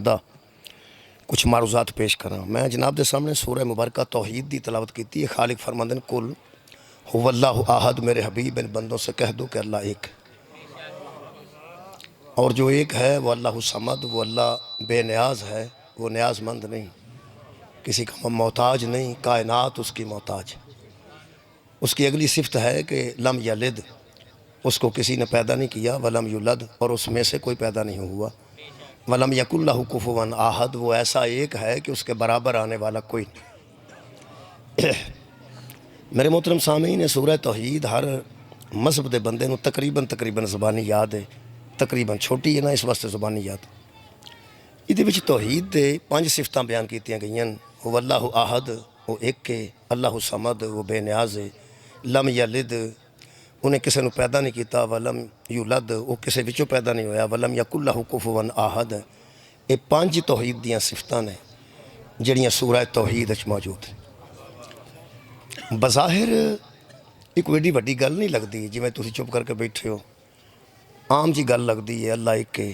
दा कुछ मारूजात पेश करा। मैं जनाब के सामने सूरह मुबारक तौहीद की तलावत की है। खालिक फरमांदे ने कुल हुवल्लाहु अहद, मेरे हबीब इन बंदों से कह दो कि अल्लाह एक है, और जो एक है वो अल्लाह समद, वो अल्लाह बेनियाज है, वो न्याजमंद नहीं, किसी का मोहताज नहीं, कायनात उसकी मोहताज। उसकी अगली सिफत है कि लम यलिद, उसको किसी ने पैदा नहीं किया, वलम युलद, और उसमें से कोई पैदा नहीं हुआ, वलम यकुल्लहु कुफुवन आहद, वो ऐसा एक है कि उसके बराबर आने वाला कोई नहीं। मेरे मोहतरम सामीन, सूरह तौहीद हर मजहब के बंदे नूं तकरीबन ज़बानी याद है, तकरीबन छोटी है ना, इस वास्ते ज़बानी याद। ये तौहीद के 5 सिफतां बयान की गई। वो अल्लाह आहद, वो एक है, अल्लाह समद, वो बेनियाज है, लम यलिद, उन्हें किसी ने पैदा नहीं किया, वलम युलद, वो किसी विचों पैदा नहीं होया, वलम यकुल्लहु कुफुवन आहद। ये 5 तौहीद दियाँ सिफतां ने जड़ियाँ सूरह तौहीद मौजूद हैं। बज़ाहिर एक एडी वड्डी गल नहीं लगती, जिवें तुसीं चुप करके बैठे हो, आम जी गल लगती है। अल्लाह एक है,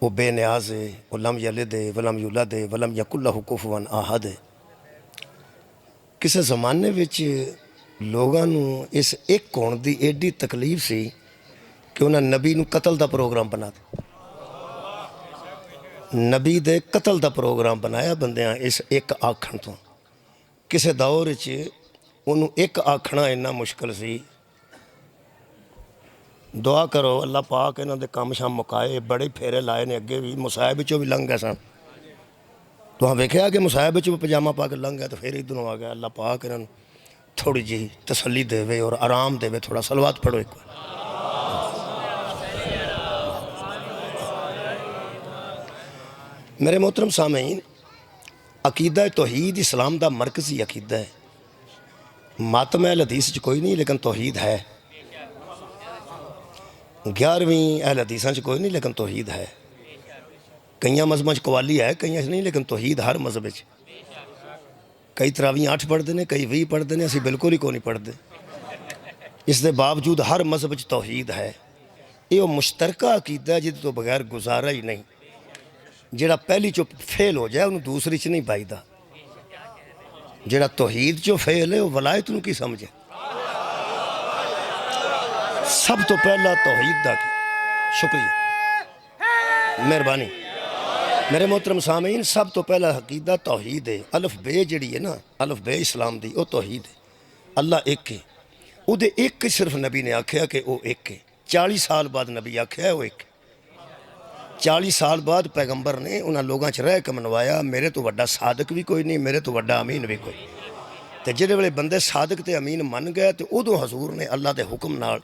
वो बेनियाज है, वो लम यलिद है, वलम युलद है, वलम यकुल्लहु कुफुवन आहद है। किसी ज़माने विच लोगों नूं इस एक होण दी एडी तकलीफ सी कि उन्हें नबी नूं कतल का प्रोग्राम बना दिया। नबी दे कतल का प्रोग्राम बनाया बंदियां इस एक आखण तो। किसी दौर च उन्होंने एक आखना इन्ना मुश्किल सी। दुआ करो अल्लाह पाक इन्हां दे काम शाम मुकाए, बड़े फेरे लाए ने, अगे भी मुसाहिब विचों भी लंघ गए सन। तुहां वेखिया कि मुसाहिब विचों पजामा पा के लंघ गया तो फिर इधरों आ गया। अल्लाह पाक इन्हां थोड़ी जी तसल्ली देवे और आराम देवे। थोड़ा सलवात पढ़ो एक बार। मेरे मोहतरम सामीन, अकीदा तौहीद इस्लाम का मरकजी अकीदा है। मातम अहल हदीस च कोई नहीं, लेकिन तौहीद है। 11वीं अहल हदीसा च कोई नहीं, लेकिन तौहीद है। कई मजहबों कवाली है, कई नहीं, लेकिन तौहीद हर मजहब। कई तरावी 8 पढ़ते हैं, कई 20 पढ़ते हैं, असीं बिल्कुल ही को नहीं पढ़ते। इसके बावजूद हर मजहब च तौहीद है। ये मुश्तरका अकीदा जिद तो बगैर गुजारा ही नहीं। जिहड़ा पहली चो फेल हो जाए उन्होंने दूसरी च नहीं पाईदा। जिहड़ा तौहीद चो फेल है वह वलायत नूं की समझे। सब तो पहला तौहीद दा शुक्रिया, मेहरबानी। मेरे मोहतरम सामीन, सब तो पहला अकीदा तौहीद है। अलिफ बे जिहड़ी है ना, अलिफ बे इस्लाम दी, वो तौहीद है। अल्लाह एक है, उहदे एक सिर्फ नबी ने आख्या कि वो एक है। 40 साल बाद नबी आख्या है वो एक। 40 साल बाद पैगंबर ने उन्होंने लोगों च रह के मनवाया, मेरे तो वड्डा सादक भी कोई नहीं, मेरे तो वड्डा अमीन भी कोई। तो जिहड़े वेले बंदे सादक ते अमीन मन गए तो उदों हजूर ने अल्लाह के हुक्म नाल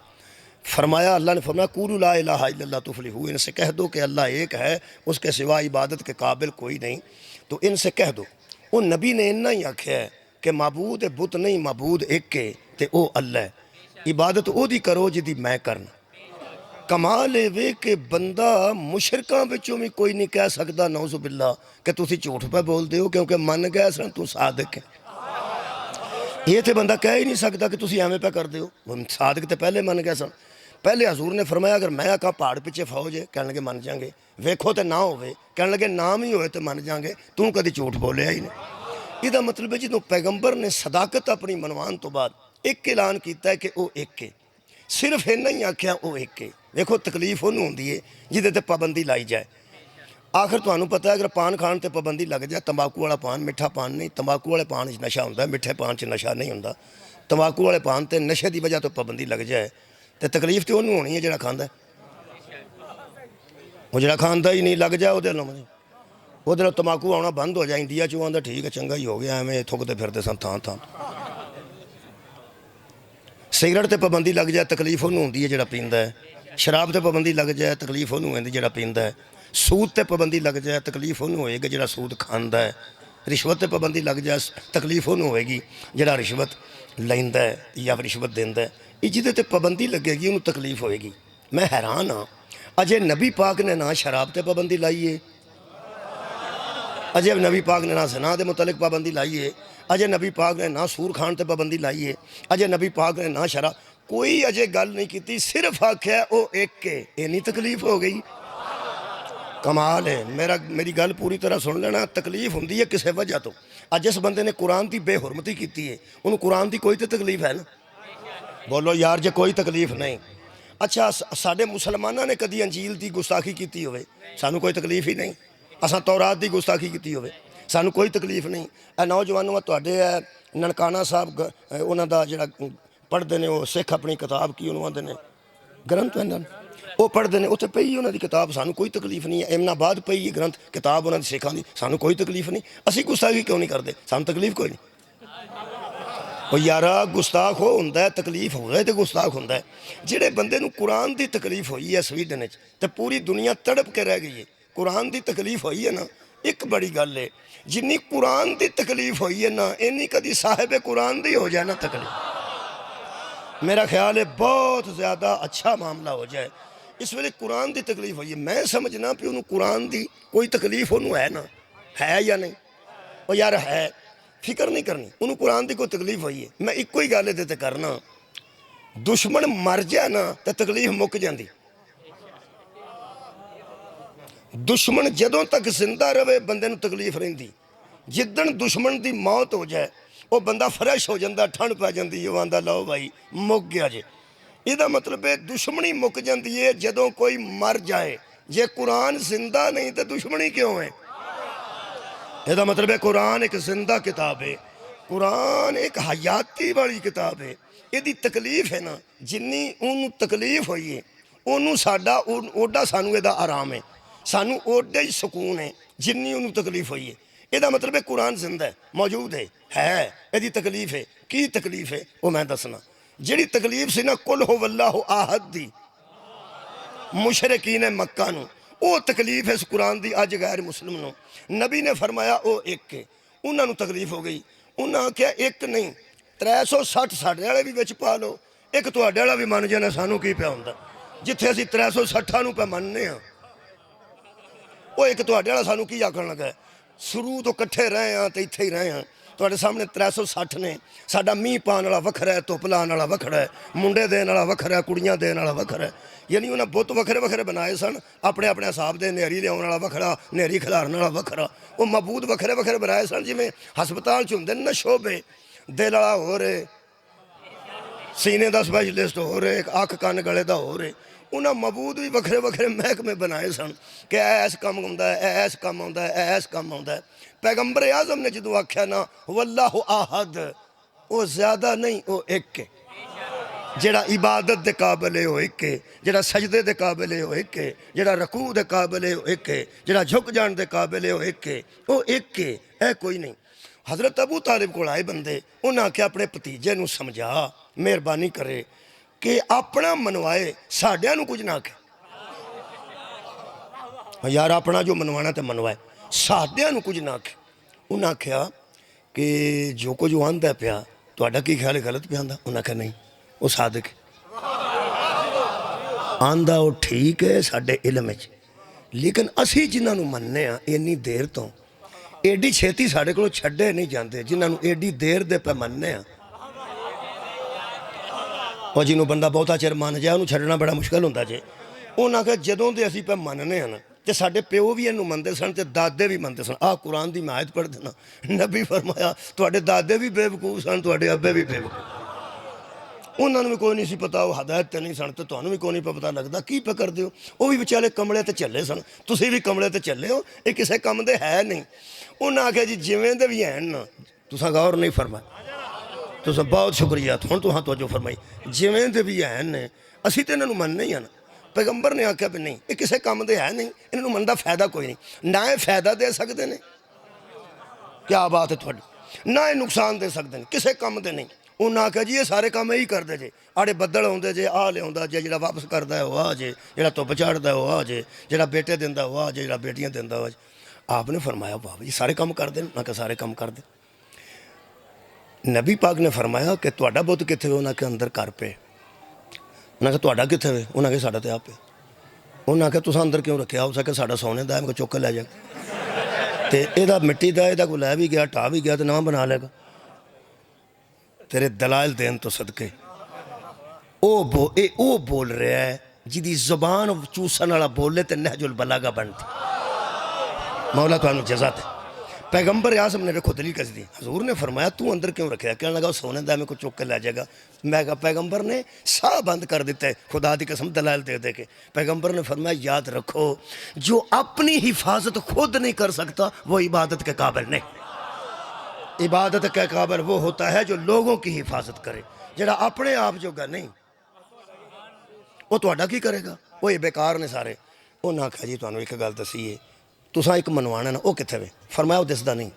फरमाया। अल्लाह ने फरमाया कूलू ला इलाहा इल्लल्लाह तुफलिहू, इनसे कह दो कि अल्लाह एक है, उसके सिवा इबादत के काबिल कोई नहीं, तो इनसे कह दो। वो नबी ने इन्ना ही आख्या है कि मबूद बुत नहीं, मबूद एक है, तो वो अल्लाह है। इबादत ओदी करो जिदी मैं करना। कमाल वे कि बंदा मुशरकां विचों भी कोई नहीं कह सकता नौज़ु बिल्ला कि तुसी झूठ पे बोलते हो, क्योंकि मन गए सन तू सादक है। ये तो बंदा कह ही नहीं सकता कि तुसी एवें पे करते हो। सादक तो पहले मन गए सन। पहले हजूर ने फरमाया अगर मैं आखा पहाड़ पिछे फौज है, कह लगे मन जाएंगे, वेखो तो ना होवे, कह लगे नाम ही होए तो मन जाएंगे, तू कभी झूठ बोलिया ही नहीं। इसका मतलब है जो पैगंबर ने सदाकत अपनी मनवान तो बाद एक ऐलान किया कि वह एक है, सिर्फ इन्ना ही आख्या वो एक है। देखो तकलीफ उन्होंने होंदी है जिदे ते पाबंदी लाई जाए। आखिर तुहानू पता है अगर पान खाण ते पाबंदी लग जाए, तंबाकू वाला पान, मिठा पान नहीं, तंबाकू वाले पान च नशा होंदा, मिठे पान च नशा नहीं होंदा। तंबाकू वाले पान ते नशे की वजह तो पाबंदी लग जाए तो तकलीफ तो उन्होंने होनी है जिहड़ा खांदा। वो जिहड़ा खांदा ही नहीं लग जाए वो तंबाकू आना बंद हो जाए। इंडिया चो आंदा ठीक है चंगा ही हो गया, एवें थुकते फिरते सन थां थां। सिगरट ते पाबंदी लग जाए तकलीफ उन्होंने होंदी है जिहड़ा पींदा है। शराब ते पाबंदी लग जाए तकलीफ उन्होंने होंदी जिहड़ा पींदा है। सूद ते पाबंदी लग जाए तकलीफ उन्होंने होएगी जिहड़ा सूद खांदा है। रिश्वत ते पाबंदी लग जाए तकलीफ उन्होंने होएगी जिहड़ा रिश्वत लैंदा है या रिश्वत देंदा है। ये जिहदे ते पाबंदी लगेगी उन्होंने तकलीफ होएगी। मैं हैरान हाँ, अजय नबी पाक ने ना शराब ते पाबंदी लाई है, अजय नबी पाक ने ना ज़ना दे मुतलक पाबंदी लाई है, अजय नबी पाक ने ना सूर खान ते पाबंदी लाई है, अजय नबी पाक ने ना शराब, कोई अजय गल नहीं की, सिर्फ आख्या वो एक के। इन्नी तकलीफ हो गई। कमाल है। मेरी गल पूरी तरह सुन लेना। तकलीफ होंदी है किसी वजह तो। अज जिस बंदे ने कुरान की बेहुरमती की है उन्होंने कुरान की कोई तो तकलीफ है ना? बोलो यार, जे कोई तकलीफ नहीं। अच्छा, साडे मुसलमाना ने कदी अंजील की गुस्ताखी की होवे, सानू कोई तकलीफ ही नहीं। असां तौरात की गुस्ताखी की होवे, सानू कोई तकलीफ नहीं। ए नौजवानों तुहाडे ननकाना साहब उन्हां दा जिहड़ा पढ़ते हैं वो सिख अपनी किताब की उन्होंने आते हैं ग्रंथ इन्होंने वो पढ़ते हैं, उत्थे पई उन्होंने किताब, सानू कोई तकलीफ नहीं है। एमनाबाद पई है ग्रंथ किताब उन्होंने सिखा की, सानू कोई तकलीफ नहीं। असी गुस्ताखी क्यों नहीं करते? सानू तकलीफ कोई नहीं। ਉਹ यारा गुस्ताख वो होंदा है, तकलीफ होवे तो गुस्ताख होंदा है। जिहड़े बंदे नूं कुरान की तकलीफ हुई है स्वीडन तो पूरी दुनिया तड़प के रह गई है। कुरान की तकलीफ हुई है ना, एक बड़ी गल है। जिन्नी कुरान की तकलीफ हुई है ना, इन्नी कदी साहिब कुरान की हो जाए ना तकलीफ, मेरा ख्याल है बहुत ज़्यादा अच्छा मामला हो जाए। इस वेले कुरान की तकलीफ हुई है, मैं समझना भी उन्होंने कुरान की कोई तकलीफ उन्होंने है ना, है या नहीं? वो यार है, फिक्र नहीं करनी, उन्होंने कुरान की कोई तकलीफ हुई है। मैं एक ही गल ये करना, दुश्मन मर जाए ना तो तकलीफ मुक जाती। दुश्मन जदों तक जिंदा रहे बंदे नूं तकलीफ रहिंदी, जिदन दुश्मन की मौत हो जाए वो बंदा फ्रैश हो जाता, ठंड पै जाती, वो आंदा लो भाई मुक गया जे। ਇਹਦਾ मतलब है दुश्मनी मुक जाती है जदों कोई मर जाए। जे कुरान जिंदा नहीं तो दुश्मनी क्यों है? ਇਹਦਾ मतलब है कुरान एक जिंदा किताब है, कुरान एक हयाती वाली किताब है। ਇਹਦੀ तकलीफ है ना, जिन्नी उन्होंने तकलीफ हुई है उन्होंने साडा ओडा सानू ਇਹਦਾ आराम है, सानू ओडा ही सुकून है जिन्नी उन्होंने तकलीफ हुई है। ਇਹਦਾ मतलब है कुरान जिंदा है, मौजूद है। ਇਹਦੀ तकलीफ है, की तकलीफ है वो मैं दसना। जिहड़ी तकलीफ सी ना कुल हो वल्लाहु आहद दी मुशरिकीन मक्का नूं, वो तकलीफ इस कुरान की अज गैर मुस्लिम नूं नबी ने फरमाया वो एक है। उन्होंने तकलीफ हो गई, उन्हें आख्या एक नहीं 360 साढ़े वाले भी विच पा लो, एक तुहाडे वाला भी मन जाना, सानू की पिया हुंदा जिथे असीं 360 नूं पे मनने आ, वो एक तुहाडे वाला सानू की आखण लगा। शुरू तो कट्ठे रहे हैं तो इत्थे ही रहे हैं। तुहाडे सामने 360 ने, साडा मीह पाण वाला वखरा है, धुप लाण वाला वखरा है, मुंडे देण वाला वखरा है, कुड़ियां देण वाला वखरा है। यानी उन्हें बुत वखरे वखरे बनाए सन, अपने अपने हिसाब से नेरी लियाउण वाला वखरा, नेरी खिलारन वाला वखरा, वो मबूद वखरे वखरे बनाए सन। जिवें हस्पताल च हुंदे ना शोबे, दिल वाला हो रहे, सीने का स्पैशलिस्ट हो रहे, अख कन्न गले का हो रहे। उन्हें मबूद भी वखरे वखरे महकमे बनाए सन कि ऐस कम आउंदा है, ऐस कम आउंदा है, ऐस कम आउंदा है। पैगंबर आजम ने जो आख्या ना वल्लाहु आहद, वो ज्यादा नहीं, वो एक है। जिहड़ा इबादत के काबिल है वो एक है, जिहड़ा सजदे के काबिल है वो एक है, जिहड़ा रकू के काबिल है वो एक है, जिहड़ा झुक जाण के काबिल है वो एक है, वो एक है, है कोई नहीं। हज़रत अबू तालिब को आए बंदे, उन्हें आख्या अपने भतीजे नूं समझा, मेहरबानी करे कि अपना मनवाए, साडियां नूं कुछ ना आखे। यार अपना जो मनवाना तो मनवाए, साडियां नूं कुछ ना आखे। उन्हें आख्या कि जो कुछ आंदा पिया तुहाडा की ख्याल है गलत पिया आंदा? उन्हें आख्या नहीं, वो सादिक आंदा, वो ठीक है साडे इलम विच, लेकिन असी जिन्होंने मनने आ इन्नी देर तो एडी छेती साढ़े को छड्डे नहीं जाते, जिन्होंने एडी देर दे पे मनने आ। और जिन्हों बंदा बहुता चिर मन जाए उन्होंने छड्डना बड़ा मुश्किल होंदा जे। उन्हें आख्या जदों दे असीं पे मनने आ ना, तो साडे प्यो भी इनू मनते सन ते दादे भी मनते सन। आ कुरान की मैं आयत पढ़ देना, नबी फरमाया तुहाडे दादे भी बेवकूफ सन, तुहाडे अब्बे भी बेवकूफ, उन्होंने भी कोई नहीं सी पता, वो हदायत नहीं सन, तो तुहानू भी कोई नहीं पता लगता की पे करते हो। वो भी बेचारे कमले तो चले सन, तुसीं भी कमले तो चले हो, ये किसी काम दे है नहीं। उन्हें आख्या जी जिवें दे भी हैं ना, तुसां गौर नहीं फरमाया, तुसां बहुत शुक्रिया, हुण तुहां तवज्जो फरमाई, जिवें दे भी हैं ने असीं तो इन्होंने मनना ही है ना। पैगंबर ने आख्या भी नहीं ये किसी काम दे है नहीं, इन्होंने मन का फायदा कोई नहीं, ना ये फायदा दे सकते हैं, क्या बात है थोड़ी, ना ये नुकसान दे सकते हैं, किसी काम दे नहीं। उन्हें आख्या जी ये सारे काम यही करते जे, आड़े बदल आते जे, आ लिया जे, जो वापस करता है वह आ जे, जो धुप चाढ़ता है वह आ जे, जो बेटे दिता वह आ जे, जो बेटियां दिता वह। आपने फरमाया बाबा जी सारे काम कर दे? मैं क्या सारे काम कर दे। नबी पाक ने फरमाया कि तुहाडा बुत कित्थे? उन्हें आख्या अंदर कर पे। उन्हें आख्या तुहाडा कित्थे वे? उन्हें आख्या साडा ते आप पे। उन्हें आख्या तुसां अंदर क्यों रखिया? हो सके साडा सोने का है, मैं चुक के लै जाएगा, तो यदा मिट्टी का यदा कोई लै भी गया, ढा भी गया तो नवां बना लेगा। तेरे दलाल देन तो सदके ओ बोल रहा है जिदी जुबान चूसन वाला बोले तो नहजुल बलागा बनती। मौला तुहानू जज़ा दे। पैगंबर आज़म ने देखो दलील कस दी, हजूर ने फरमाया तू अंदर क्यों रखे? कहने लगा सोने का मेरे को चुक के लै जाएगा। मैं कहा पैगंबर ने साह बंद कर दिते, खुदा की कसम दलाल दे दे के। पैगंबर ने फरमाया याद रखो जो अपनी हिफाजत खुद नहीं कर सकता वो इबादत के काबिल नहीं। इबादत के काबिल वो होता है जो लोगों की हिफाजत करे, जरा अपने आप जोगा नहीं वो तुहाडा की करेगा? वो ये बेकार ने सारे। उन्हें आख्या जी तुहानू एक गल दसी है, तुसा एक मनवाना ना, वो कित्थे वे? फरमाया वो दिसदा नहीं।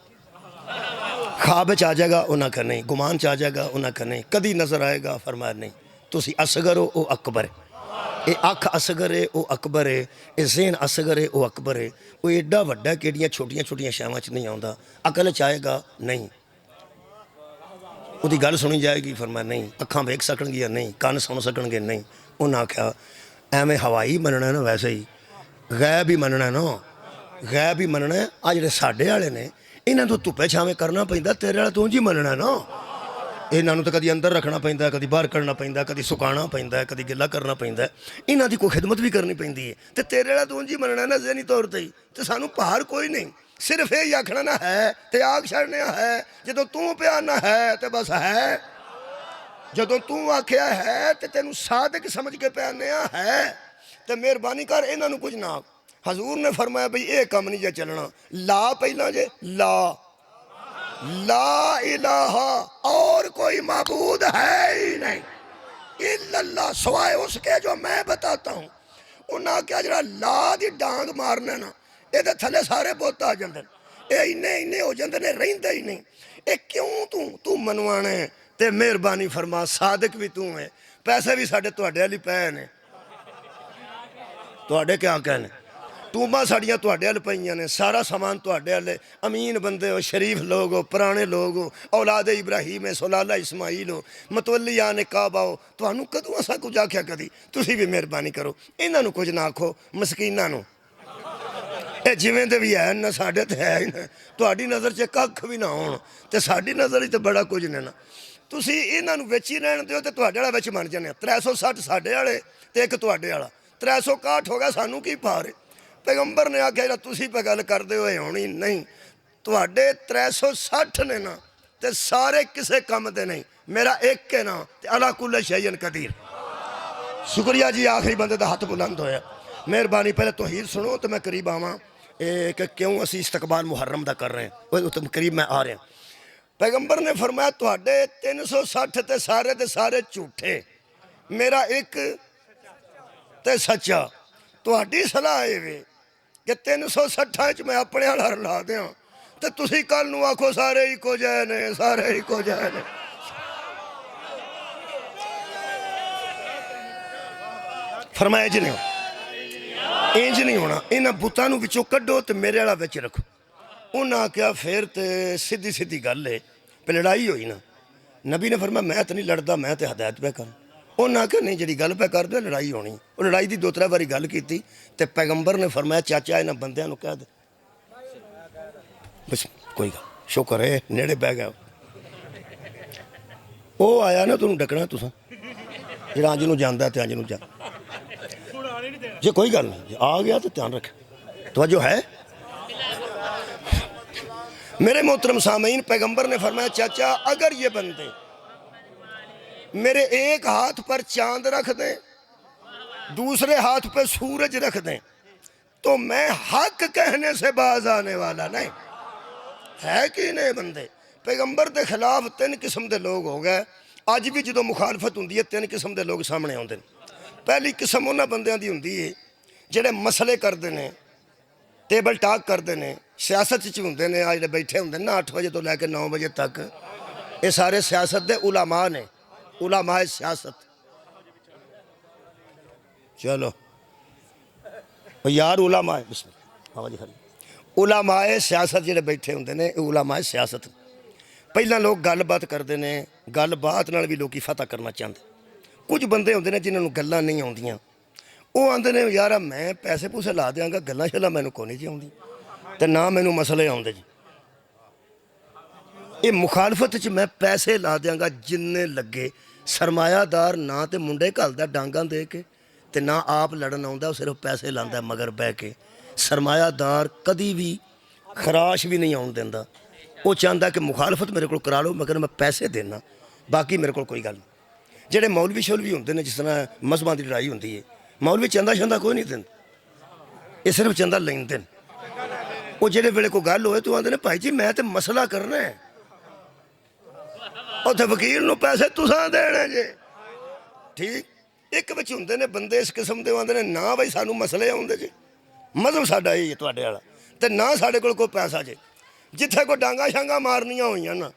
ख्वाब च आ जाएगा, उन्हें आख्या नहीं। गुमान च आ जाएगा, उन्हें आख्या नहीं। कदी नजर आएगा, फरमाया नहीं। तुसी असगर हो, वो अकबर है। ये अख असगर है, वो अकबर है। ये ज़हन असगर है, वो अकबर है। वो एडा वड्डा कि एडियां छोटियां छोटियां शावां च नहीं आउंदा। अकल च आएगा नहीं। उसकी गल सुनी जाएगी, फरमाया नहीं। अखां वेख सकणगियां नहीं, कन्न सुन सकणगे नहीं। उन्हें आख्या एवें हवाई मनना ना, वैसे ही गैब ही मनना ना, गैब ही मनना। आ जिहड़े साडे वाले ने इन्हां तो धुप्पे छावें करना पैंदा, तेरे वाला तूं जी मनना ना। इन्हों तो कभी अंदर रखना पैंदा, कभी बाहर करना पैंदा, कभी सुकाना पैंदा, कभी गिला करना पैंदा। इन्हों की कोई खिदमत भी करनी पैंदी है। तो तेरे वाला तूं जी मनना ना ज़हनी तौर पर ही। तो सानू भार कोई नहीं, सिर्फ यही आखना ना है तो आग छड़ने है। जो तू पिया ना है तो बस है, जो तू आख्या है तो तेन सादक समझ के प्याने है। तो मेहरबानी कर इन्हों कुछ ना। हजूर ने फरमाया बई ये कम नहीं जे चलना। ला पहला जे ला ला इलाहा और कोई माबूद है ही नहीं इल्लल्लाह, सवाए उसके जो मैं बताता हूँ। उन्हें क्या जरा ला दी डांग मारने ना, ये थले सारे बुत आ जाते, ये इन्ने इन्ने हो जाते ने, रहिंदे ही नहीं। ये क्यों तू तू मनवाने? ते मेहरबानी फरमा, सादक भी तू है, पैसे भी साढ़े तुहाडे वाली पै ने। तुहाडे क्या कहने? टूबा साड़ियाँ तुहाडे वाल पईयां ने, सारा समान तुहाडे वाले। अमीन बंदे हो, शरीफ लोग हो, पुराने लोग हो, औलाद इब्राहिम है, सोलाला इस्माइल हो, मतवली आने काबा हो। तुहानू कदों असा कुछ आख्या? कदी तुसी भी मेहरबानी करो, इन्हों कुछ ना आखो। मस्कीना ये जिवें दे भी है ना, साडे ते है ही ना। तुहाडी नज़र च कख भी ना होण ते साडी नज़र च बड़ा कुछ ने ना। तुसी इन्हों विच ही रहण दिओ ते तुहाडे वाला विच बन जाने। 360 साडे वाले ते एक तुहाडे वाला, 361 हो गया। सानू की भार? पैगंबर ने आख्या तुसी पे गल करदे हो होनी नहीं। तुहाडे 360 ने ना ते सारे किसे काम दे नहीं। मेरा एक है ना ते अला कुल शैयन कदीर। शुक्रिया जी। आखिरी बंदे का हथ बुलंद होया। मेहरबानी पहले तौहीद सुनो तो मैं करीब आवां कि क्यों असी इस्तकबाल मुहर्रम का कर रहे हैं। वो तुम करीब मैं आ रहा। पैगंबर ने फरमाया तुहाडे 360 ते सारे झूठे, मेरा एक ते सच्चा। तुहाडी सलाह ये वे कि 360 मैं अपने वाला रला दियाँ तो तुसी कल नूं आखो सारे ही को जाए ने, सारे ही को जाए ने। फरमाया इंज नहीं, इंज नहीं होना। इन्हां बुतां नूं विचों कड्डो तो मेरे वाला विच रखो। उन्हें आख्या फिर तो सीधी सीधी गल है, पे लड़ाई हुई ना। नबी ने फरमाया मैं तो नहीं लड़दा, मैं तो हदायत पे कर। उन्हें आख्या नहीं जी गल पे कर दे लड़ाई होनी। वो लड़ाई की 2-3 बारी गल की तो पैगंबर ने फरमाया चाचा इन्होंने बंदियां नूं कह दे बस कोई गल। शुक्र है नेड़े बह गया। वो आया ना तुम डकना तुसा जो अज नूं जांदा ते अज नूं जा। जे कोई गल नहीं आ गया तो ध्यान रख तो जो है। मेरे मोहतरम सामीन, पैगंबर ने फरमाया चाचा अगर ये बंदे मेरे एक हाथ पर चांद रख दें, दूसरे हाथ पर सूरज रख दें तो मैं हक कहने से बाज आने वाला नहीं। है कि नहीं बंदे? पैगंबर के खिलाफ 3 किस्म के लोग हो गए। अज भी जो मुखालफत होंगी है 3 किस्म के लोग सामने आते हैं। पहली किस्म उन्होंने बंदियां की होंगी है जोड़े मसले करते हैं, टेबल टाक करते हैं, सियासत होंगे ने। आ जो बैठे होंगे ना 8 बजे तो लैके 9 बजे तक, ये सारे सियासत के उलामा ने, उलामाए सियासत। चलो यार उलामाए उलामाए सियासत जोड़े बैठे होंगे ने, उलामाए सियासत। पहला लोग गलबात करते हैं, गलबात नाल भी लोग फतह करना चाहते। कुछ बंदे होंगे ने जिन्होंने गल्लां नहीं आउंदियां, वो आंदे ने यार मैं पैसे पूसे ला देंगा, गल्लां शल्लां मैनूं कोई नहीं जी आउंदी ते ना मैनूं मसले आउंदे जी। ये मुखालफत च मैं पैसे ला देंगा जिन्ने लगे। सरमायादार ना तो मुंडे घलदा डांगा दे के ते ना आप लड़न आउंदा, सिर्फ पैसे लांदा मगर बह के। सरमायादार कदी भी ਖਰਾਸ਼ ਵੀ ਨਹੀਂ ਆਉਣ ਦਿੰਦਾ। ਉਹ ਚਾਹੁੰਦਾ ਕਿ ਮੁਖਾਲਫਤ ਮੇਰੇ ਕੋਲ ਕਰਾ ਲਓ, ਮਗਰ ਮੈਂ ਪੈਸੇ ਦੇਣਾ, ਬਾਕੀ ਮੇਰੇ ਕੋਲ ਕੋਈ ਗੱਲ ਨਹੀਂ। ਜਿਹੜੇ ਮੌਲਵੀ ਸ਼ੌਲਵੀ ਹੁੰਦੇ ਨੇ, ਜਿਸ ਤਰ੍ਹਾਂ ਮਜ਼ਹਬਾਂ ਦੀ ਲੜਾਈ ਹੁੰਦੀ ਹੈ, ਮੌਲਵੀ ਚੰਦਾ ਸ਼ੰਦਾ ਕੋਈ ਨਹੀਂ ਦਿੰਦਾ, ਇਹ ਸਿਰਫ ਚੰਦਾ ਲੈਂਦੇ ਨੇ। ਉਹ ਜਿਹੜੇ ਵੇਲੇ ਕੋਈ ਗੱਲ ਹੋਏ ਤੂੰ ਆਂਦੇ ਨੇ ਭਾਈ ਜੀ ਮੈਂ ਤੇ ਮਸਲਾ ਕਰਨਾ ਹੈ, ਉੱਥੇ ਵਕੀਲ ਨੂੰ ਪੈਸੇ ਤੁਸਾਂ ਦੇਣੇ ਜੇ। ਠੀਕ, ਇੱਕ ਵਿੱਚ ਹੁੰਦੇ ਨੇ ਬੰਦੇ ਇਸ ਕਿਸਮ ਦੇ, ਆਂਦੇ ਨੇ ਨਾ ਬਈ ਸਾਨੂੰ ਮਸਲੇ ਆਉਂਦੇ ਜੇ, ਮਜ਼ਹਬ ਸਾਡਾ ਇਹ ਤੁਹਾਡੇ ਵਾਲਾ, ਤੇ ਨਾ ਸਾਡੇ ਕੋਲ ਕੋਈ ਪੈਸਾ ਜੇ। ਜਿੱਥੇ ਕੋਈ ਡਾਂਗਾ ਸ਼ਾਂਗਾ ਮਾਰਨੀਆਂ ਹੋਈਆਂ ਨਾ,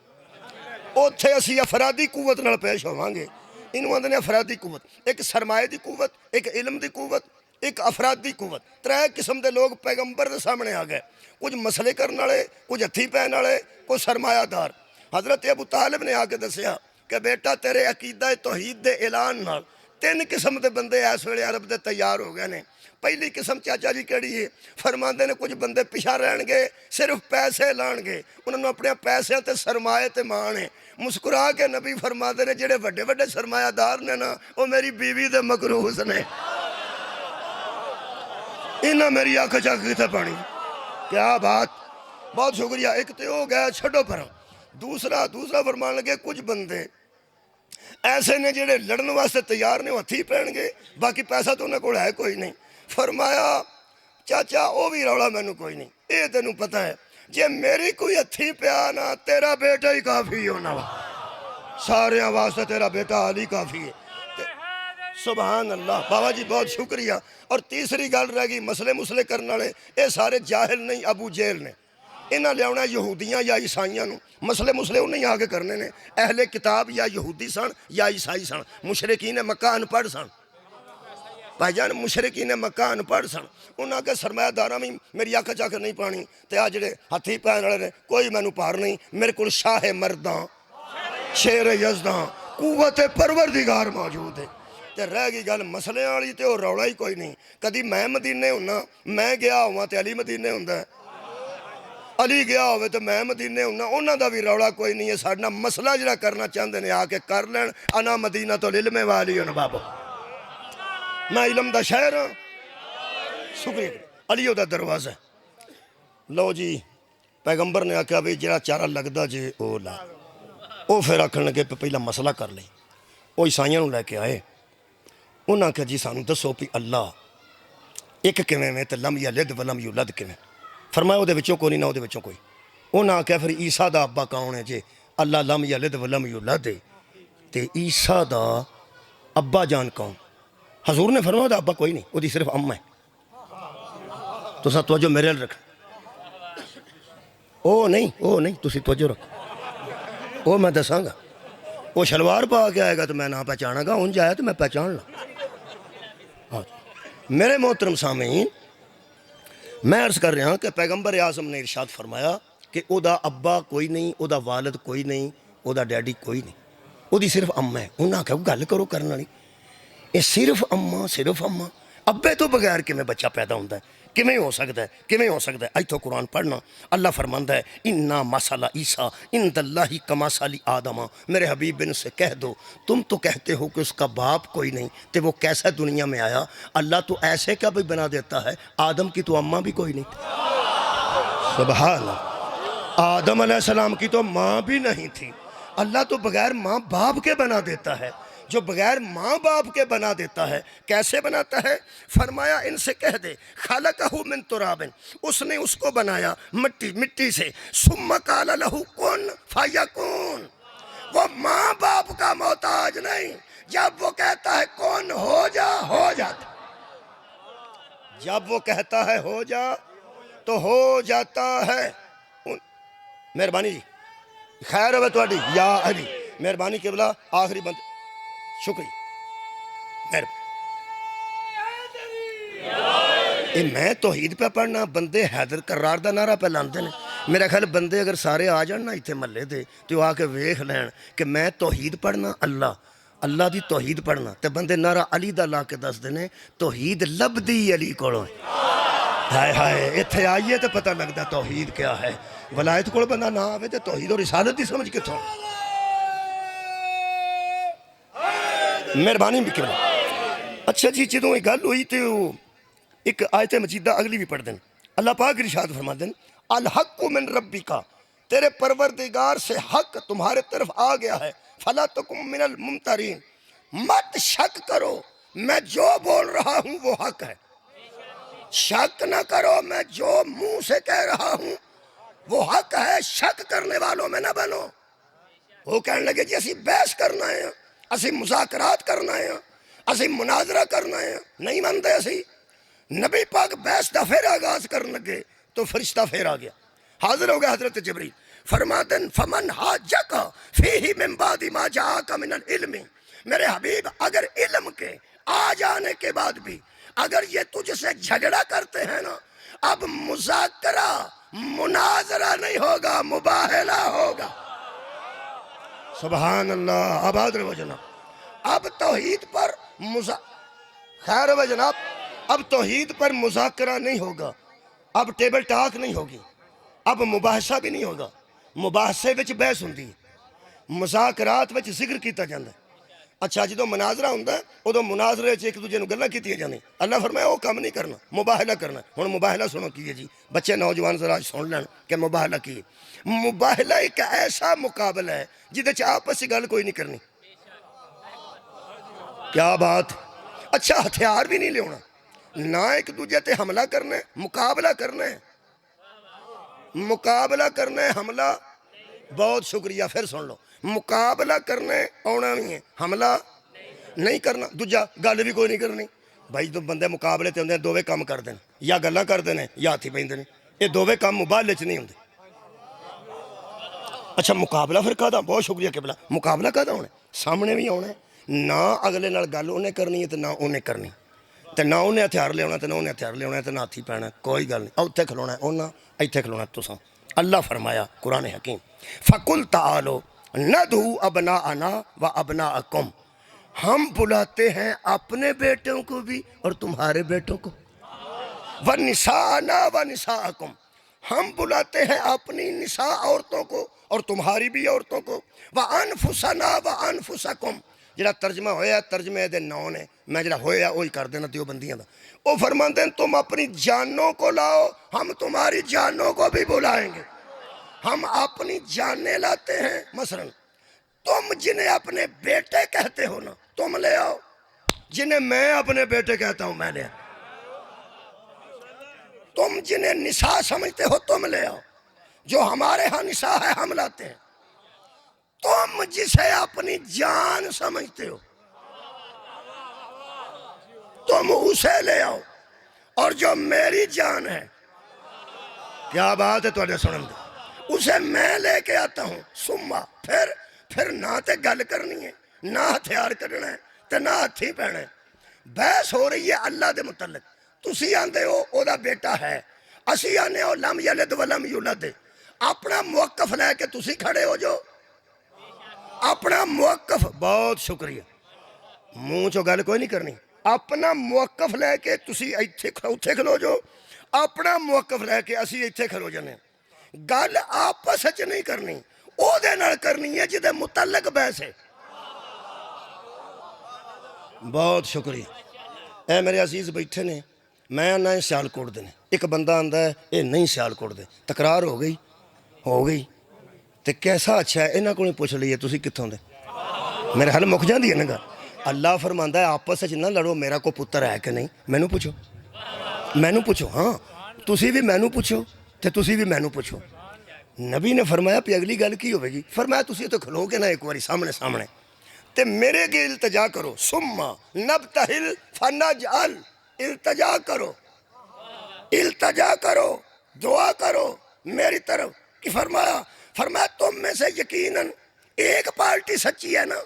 ਉੱਥੇ ਅਸੀਂ ਅਫਰਾਦੀ ਕੂਵਤ ਨਾਲ ਪੇਸ਼ ਹੋਵਾਂਗੇ। ਇਹਨੂੰ ਆਂਦੇ ਨੇ ਅਫਰਾਦੀ ਕੂਵਤ, ਇੱਕ ਸਰਮਾਏ ਦੀ ਕੂਵਤ, ਇੱਕ ਇਲਮ ਦੀ ਕੂਵਤ, ਇੱਕ ਅਫਰਾਦੀ ਕੂਵਤ। ਤਰੇ ਕਿਸਮ ਦੇ ਲੋਕ ਪੈਗੰਬਰ ਦੇ ਸਾਹਮਣੇ ਆ ਗਏ, ਕੁਝ ਮਸਲੇ ਕਰਨ ਵਾਲੇ, ਕੁਝ ਹੱਥੀਂ ਪੈਣ ਵਾਲੇ, ਕੁਝ ਸਰਮਾਇਆਦਾਰ। हज़रत अबू तालिब ने आके दसिया कि बेटा तेरे अकीदा तौहीद के ऐलान नाल तीन किस्म के बंदे इस वेले अरब के तैयार हो गए ने। पहली किस्म चाचा जी केड़ी है, फरमाते ने कुछ बंदे पिछा रहणगे, सिर्फ पैसे लाणगे, उन्होंने अपने पैसों ते सरमाए ते मान है। मुस्कुरा के नबी फरमाते ने जेडे वड्डे वड्डे सरमायादार ने ना, वो मेरी बीवी दे मकरूस ने, इन्हें मेरी अख चक कितने पानी। क्या बात, बहुत शुक्रिया। एक तो हो गया, छड्डो पर। दूसरा फरमान लगे कुछ बंदे ऐसे ने जेडे लड़न वास्ते तैयार ने, हथी पैणगे, बाकी पैसा तो उन्होंने कोल है कोई नहीं। फरमाया चाचा वो भी रौला मैनू कोई नहीं, ये तेनू पता है जे मेरी कोई हथी पिया ना, तेरा बेटा ही काफ़ी होना वा, सारे वास्ते तेरा बेटा अली काफ़ी है। सुभान अल्लाह, बाबा जी बहुत शुक्रिया। और तीसरी गल रह गई मसले मुसले करने वाले, ये सारे जाहिल नहीं, अबू जेल ने। इन्हें लिया यहूदियाँ या ईसाइयों, मसले मुसले उन्हें आके करने ने। अहले किताब या यहूदी सन या ईसाई सन, मुशरिकीन मक्का अनपढ़ सन। भाईजान मुशरिकीन मक्का अनपढ़ सन, उन्हें आके सरमायादारा भी मेरी अख चक नहीं पानी, तो आ जे हथी पैन वाले ने कोई मैनू पार नहीं, मेरे को शाह मर्दा शेर यज़दा कुव्वत परवरदिगार मौजूद है। तो रह गई गल मसले वाली, तो वह रौला ही कोई नहीं। कभी मैं मदीने हुन्ना, मैं गया हुआ तो अली मदीने हुंदा, अली गया हो तो मैं मदीने हुन्ना, उन्हों का भी रौला कोई नहीं है। साडा मसला जिहड़ा करना चाहते हैं आके कर लैन। अना मदीना तो इल्मे वाली हूँ बाबा, मैं इलम का शहर हाँ। शुक्रिया, अली का दरवाजा। लो जी, पैगंबर ने आख्या भी जरा चारा लगता जे वो ला। वो फिर आखन लगे पहला मसला कर ले। वो ईसाइयों लैके आए, उन्हें आख्या जी सानू दसो भी अल्लाह एक किवें में, तो लम यलिद वलम यूलद किवें। फरमाया वो कोई नहीं ना वो कोई। उन्हें आख्या फिर ईसा का अब्बा कौन है जे अल्लाह लम यलिद वलम यूलद, तो ईसा का अब्बा जान कौन? हजूर ने फरमाया उसका अब्बा कोई नहीं, वो सिर्फ अम्मा है। तो तवज्जो मेरे रख, ओ नहीं तुसी तवज्जो रखो, वो मैं दसांगा। वो शलवार पा के आएगा तो मैं ना पहचानागा, उंज आया तो मैं पहचान ला। हाँ मेरे मोहतरम सामीन, मैं अर्ज कर रहा कि पैगंबर आज़म ने इरशाद फरमाया कि ओदा अब्बा कोई नहीं, ओदा वालिद कोई नहीं, ओदा डैडी कोई नहीं, ओदी सिर्फ अम्मा है। उन्हें आख्या गल करो करने वाली, ये सिर्फ अम्मा। अब्बे तो बगैर किमें बच्चा पैदा होता है? किमें हो सकता है, किमें हो सकता है? इत्थों कुरान पढ़ना, अल्लाह फरमांदा है इन्ना मसाला ईसा इंदल्लाहि कमासाली आदमा। मेरे हबीब बिन से कह दो, तुम तो कहते हो कि उसका बाप कोई नहीं, तो वो कैसा दुनिया में आया? अल्लाह तो ऐसे क्या भी बना देता है, आदम की तो अम्मा भी कोई नहीं थी। सुभान, आदम अलैहिस्सलाम की तो माँ भी नहीं थी। अल्लाह तो बगैर माँ बाप के बना देता है। जो बगैर माँ बाप के बना देता है, कैसे बनाता है? फरमाया इनसे कह दे खालकहू मिन तुराबिन, उसने उसको बनाया मिट्टी से। सुम्मा काला लहू कुन फयकुन, वो माँ बाप का मोहताज नहीं, जब वो कहता है कौन हो जा, हो जाता। जब वो कहता है हो जा तो हो जाता है। मेहरबानी जी, खैर है थोड़ी या अली, मेहरबानी केवला आखिरी बंद, शुक्रिया मेहरबानी। मैं तौहीद पे पढ़ना, बंदे हैदर करार का नारा पे लाते हैं। मेरा ख्याल बंदे अगर सारे आ जान ना इतने महल्ले के, तो आके वेख लैन कि मैं तौहीद पढ़ना, अल्लाह की तौहीद पढ़ना, तो बंदे नारा अली का ला के दसते हैं तौहीद लभदी अली कोलों। हाय हाय, इत्थे आइए तो पता लगता तौहीद क्या है। वलायत को बंदा ना आवे तो तौहीद और रिसालत की समझ कितों। मेहरबानी भी क्यों। अच्छा जी, जो गल हुई तो एक आयत मजीदा अगली भी पढ़ दें। अल्लाह पाक इरशाद फरमाते हैं अल हक मिन रब्बी का, तेरे परवरदिगार से हक तुम्हारे तरफ आ गया है। फला तुकुम मिनल मुमतरीन, मत शक करो मैं जो बोल रहा हूं वो हक है। शक ना करो, मैं जो मुंह से कह रहा हूं वो हक है, शक करने वालों में ना बनो। वो कहने लगे जी असी बहस करना है, असी मुज़ाकरात करना है, असी मुनाजरा करना है, नहीं मानते असी। नबी पाक बहस का फिर आगाज करने लगे तो फरिश्ता फिर आ गया, हाजिर हो गया हजरत जिब्रील। फरमाते फमन हाजक फीही मिन बादी मा जाअका मिनल इल्मी, मेरे हबीब अगर इल्म के आ जाने के बाद भी अगर ये तुझसे झगड़ा करते हैं ना, अब मुज़ाकरा मुनाजरा नहीं होगा, मुबाहला होगा। सुभान अल्लाह। आबाद रहो जनाब। अब तौहीद पर खैर है जनाब, अब तौहीद पर मुज़ाकरा नहीं होगा, अब टेबल टॉक नहीं होगी, अब मुबाहसा भी नहीं होगा। मुबाहसे विच बहस हुंदी, मुज़ाकरात विच जिक्र किया जाता है। अच्छा जो मुनाजरा होंदा उदों मुनाजरे एक दूजे नूं गल्लां कीतियां जांदियां। अल्लाह फरमाया वो काम नहीं करना, मुबाहला करना। हुण मुबाहला सुनो की है जी, बच्चे नौजवान जरा सुन लैण कि मुबाहला की है। मुबाहला एक ऐसा मुकाबला है जिहदे च आपस च गल कोई नहीं करनी। क्या बात। अच्छा हथियार भी नहीं लियाना ना, एक दूजे ते हमला करना है, मुकाबला करना है, मुकाबला करना है, हमला। बहुत शुक्रिया, फिर सुन लो, मुकाबला करना आना नहीं है, हमला नहीं करना। दूजा गल भी कोई नहीं करनी भाई, जो बंदे मुकाबले ते होंदे दोवें काम करते हैं, या गल्लां करते हैं या हाथी पैंदे ने, ये दोवें काम मुबाहले च नहीं होंदे। अच्छा मुकाबला फिर काहदा, बहुत शुक्रिया किबला, मुकाबला काहदा होना, सामने भी आना ना, अगले नाल गल उन्हें करनी है तो ना उन्हें करनी, तो ना उन्हें हथियार लिया तो ना उन्हें हथियार लिया, तो ना हाथी पैना, कोई गल नहीं। उत्थे खलोना उन्हें, इत्थे खलोना तुसां। अल्लाह फरमाया कुरान हकीम, फकुल तालो नदू अबना अना व अबना अकुम, हम बुलाते हैं अपने बेटों को भी और तुम्हारे बेटों को, व निसाना व निसा अकुम, हम बुलाते हैं अपनी निसा औरतों को और तुम्हारी भी औरतों को, व अनफुसना व अनफुसकुम, जरा तर्जमा होया तर्जमे दे नौ ने, मैं जरा होया वही कर देना देवबंदियां दा। वो फरमाते हैं तुम अपनी जानों को लाओ, हम तुम्हारी जानों को भी बुलाएंगे। हम अपनी जानें लाते हैं, मसलन तुम जिन्हें अपने बेटे कहते हो ना, तुम ले आओ, जिन्हें मैं अपने बेटे कहता हूं मैं ले आओ, तुम जिन्हें निशा समझते हो तुम ले आओ, जो हमारे यहाँ निशा है हम लाते हैं। तुम जिसे अपनी जान समझते हो तुम उसे ले आओ, और जो मेरी जान है, क्या बात है तुहाडे सुनन दी, उसे मैं लेके आता हूं। सुम्मा फिर ना तो गल करनी है, ना हथियार करना है, तो ना हाथी पैना है। बहस हो रही है अल्लाह के मुतलक, तुसी आंदे हो ओदा बेटा है, असी आने हो लम यलिद वलम यूलद। अपना मुवक्कफ लैके तुसी खड़े हो जो, अपना मुवक्कफ, बहुत शुक्रिया, मुंह चो गल कोई नहीं करनी, अपना मुवक्कफ लैके तुसी इत्थे उत्थे खलो जो, अपना मुवक्कफ लैके असी इत्थे खलो जाने। गल आपस च नहीं करनी, ओदे नाल करनी है जिहदे मुतलक बहस है। बहुत शुक्रिया। ए मेरे अजीज बैठे ने, मैं आना है सियालकोट दे ने, एक बंदा आंदा है ये नहीं सियालकोट दे, तकरार हो गई तो कैसा अच्छा है, इन्हों को पुछ लीए तुसी कित्थों दे, मेरे हल मुक जाती है ना गल। अल्लाह फरमांदा है आपस च ना लड़ो, मेरा कोई पुत्र है कि नहीं, मैनू पूछो, मैनू पूछो, हाँ तुसी भी मैनू पूछो तो तुसी भी मैनू पूछो। नबी ने फरमाया भी अगली गल की होगी, फरमाया तुसी तो खलो के ना एक बार सामने सामने ते मेरे अगे इल्तजा करो, सुम्मा नबतहिल फनजअल, इल्तजा करो, इल्तजा करो, दुआ करो मेरी तरफ कि फरमाया तुम में से यकीनन एक पार्टी सच्ची है ना,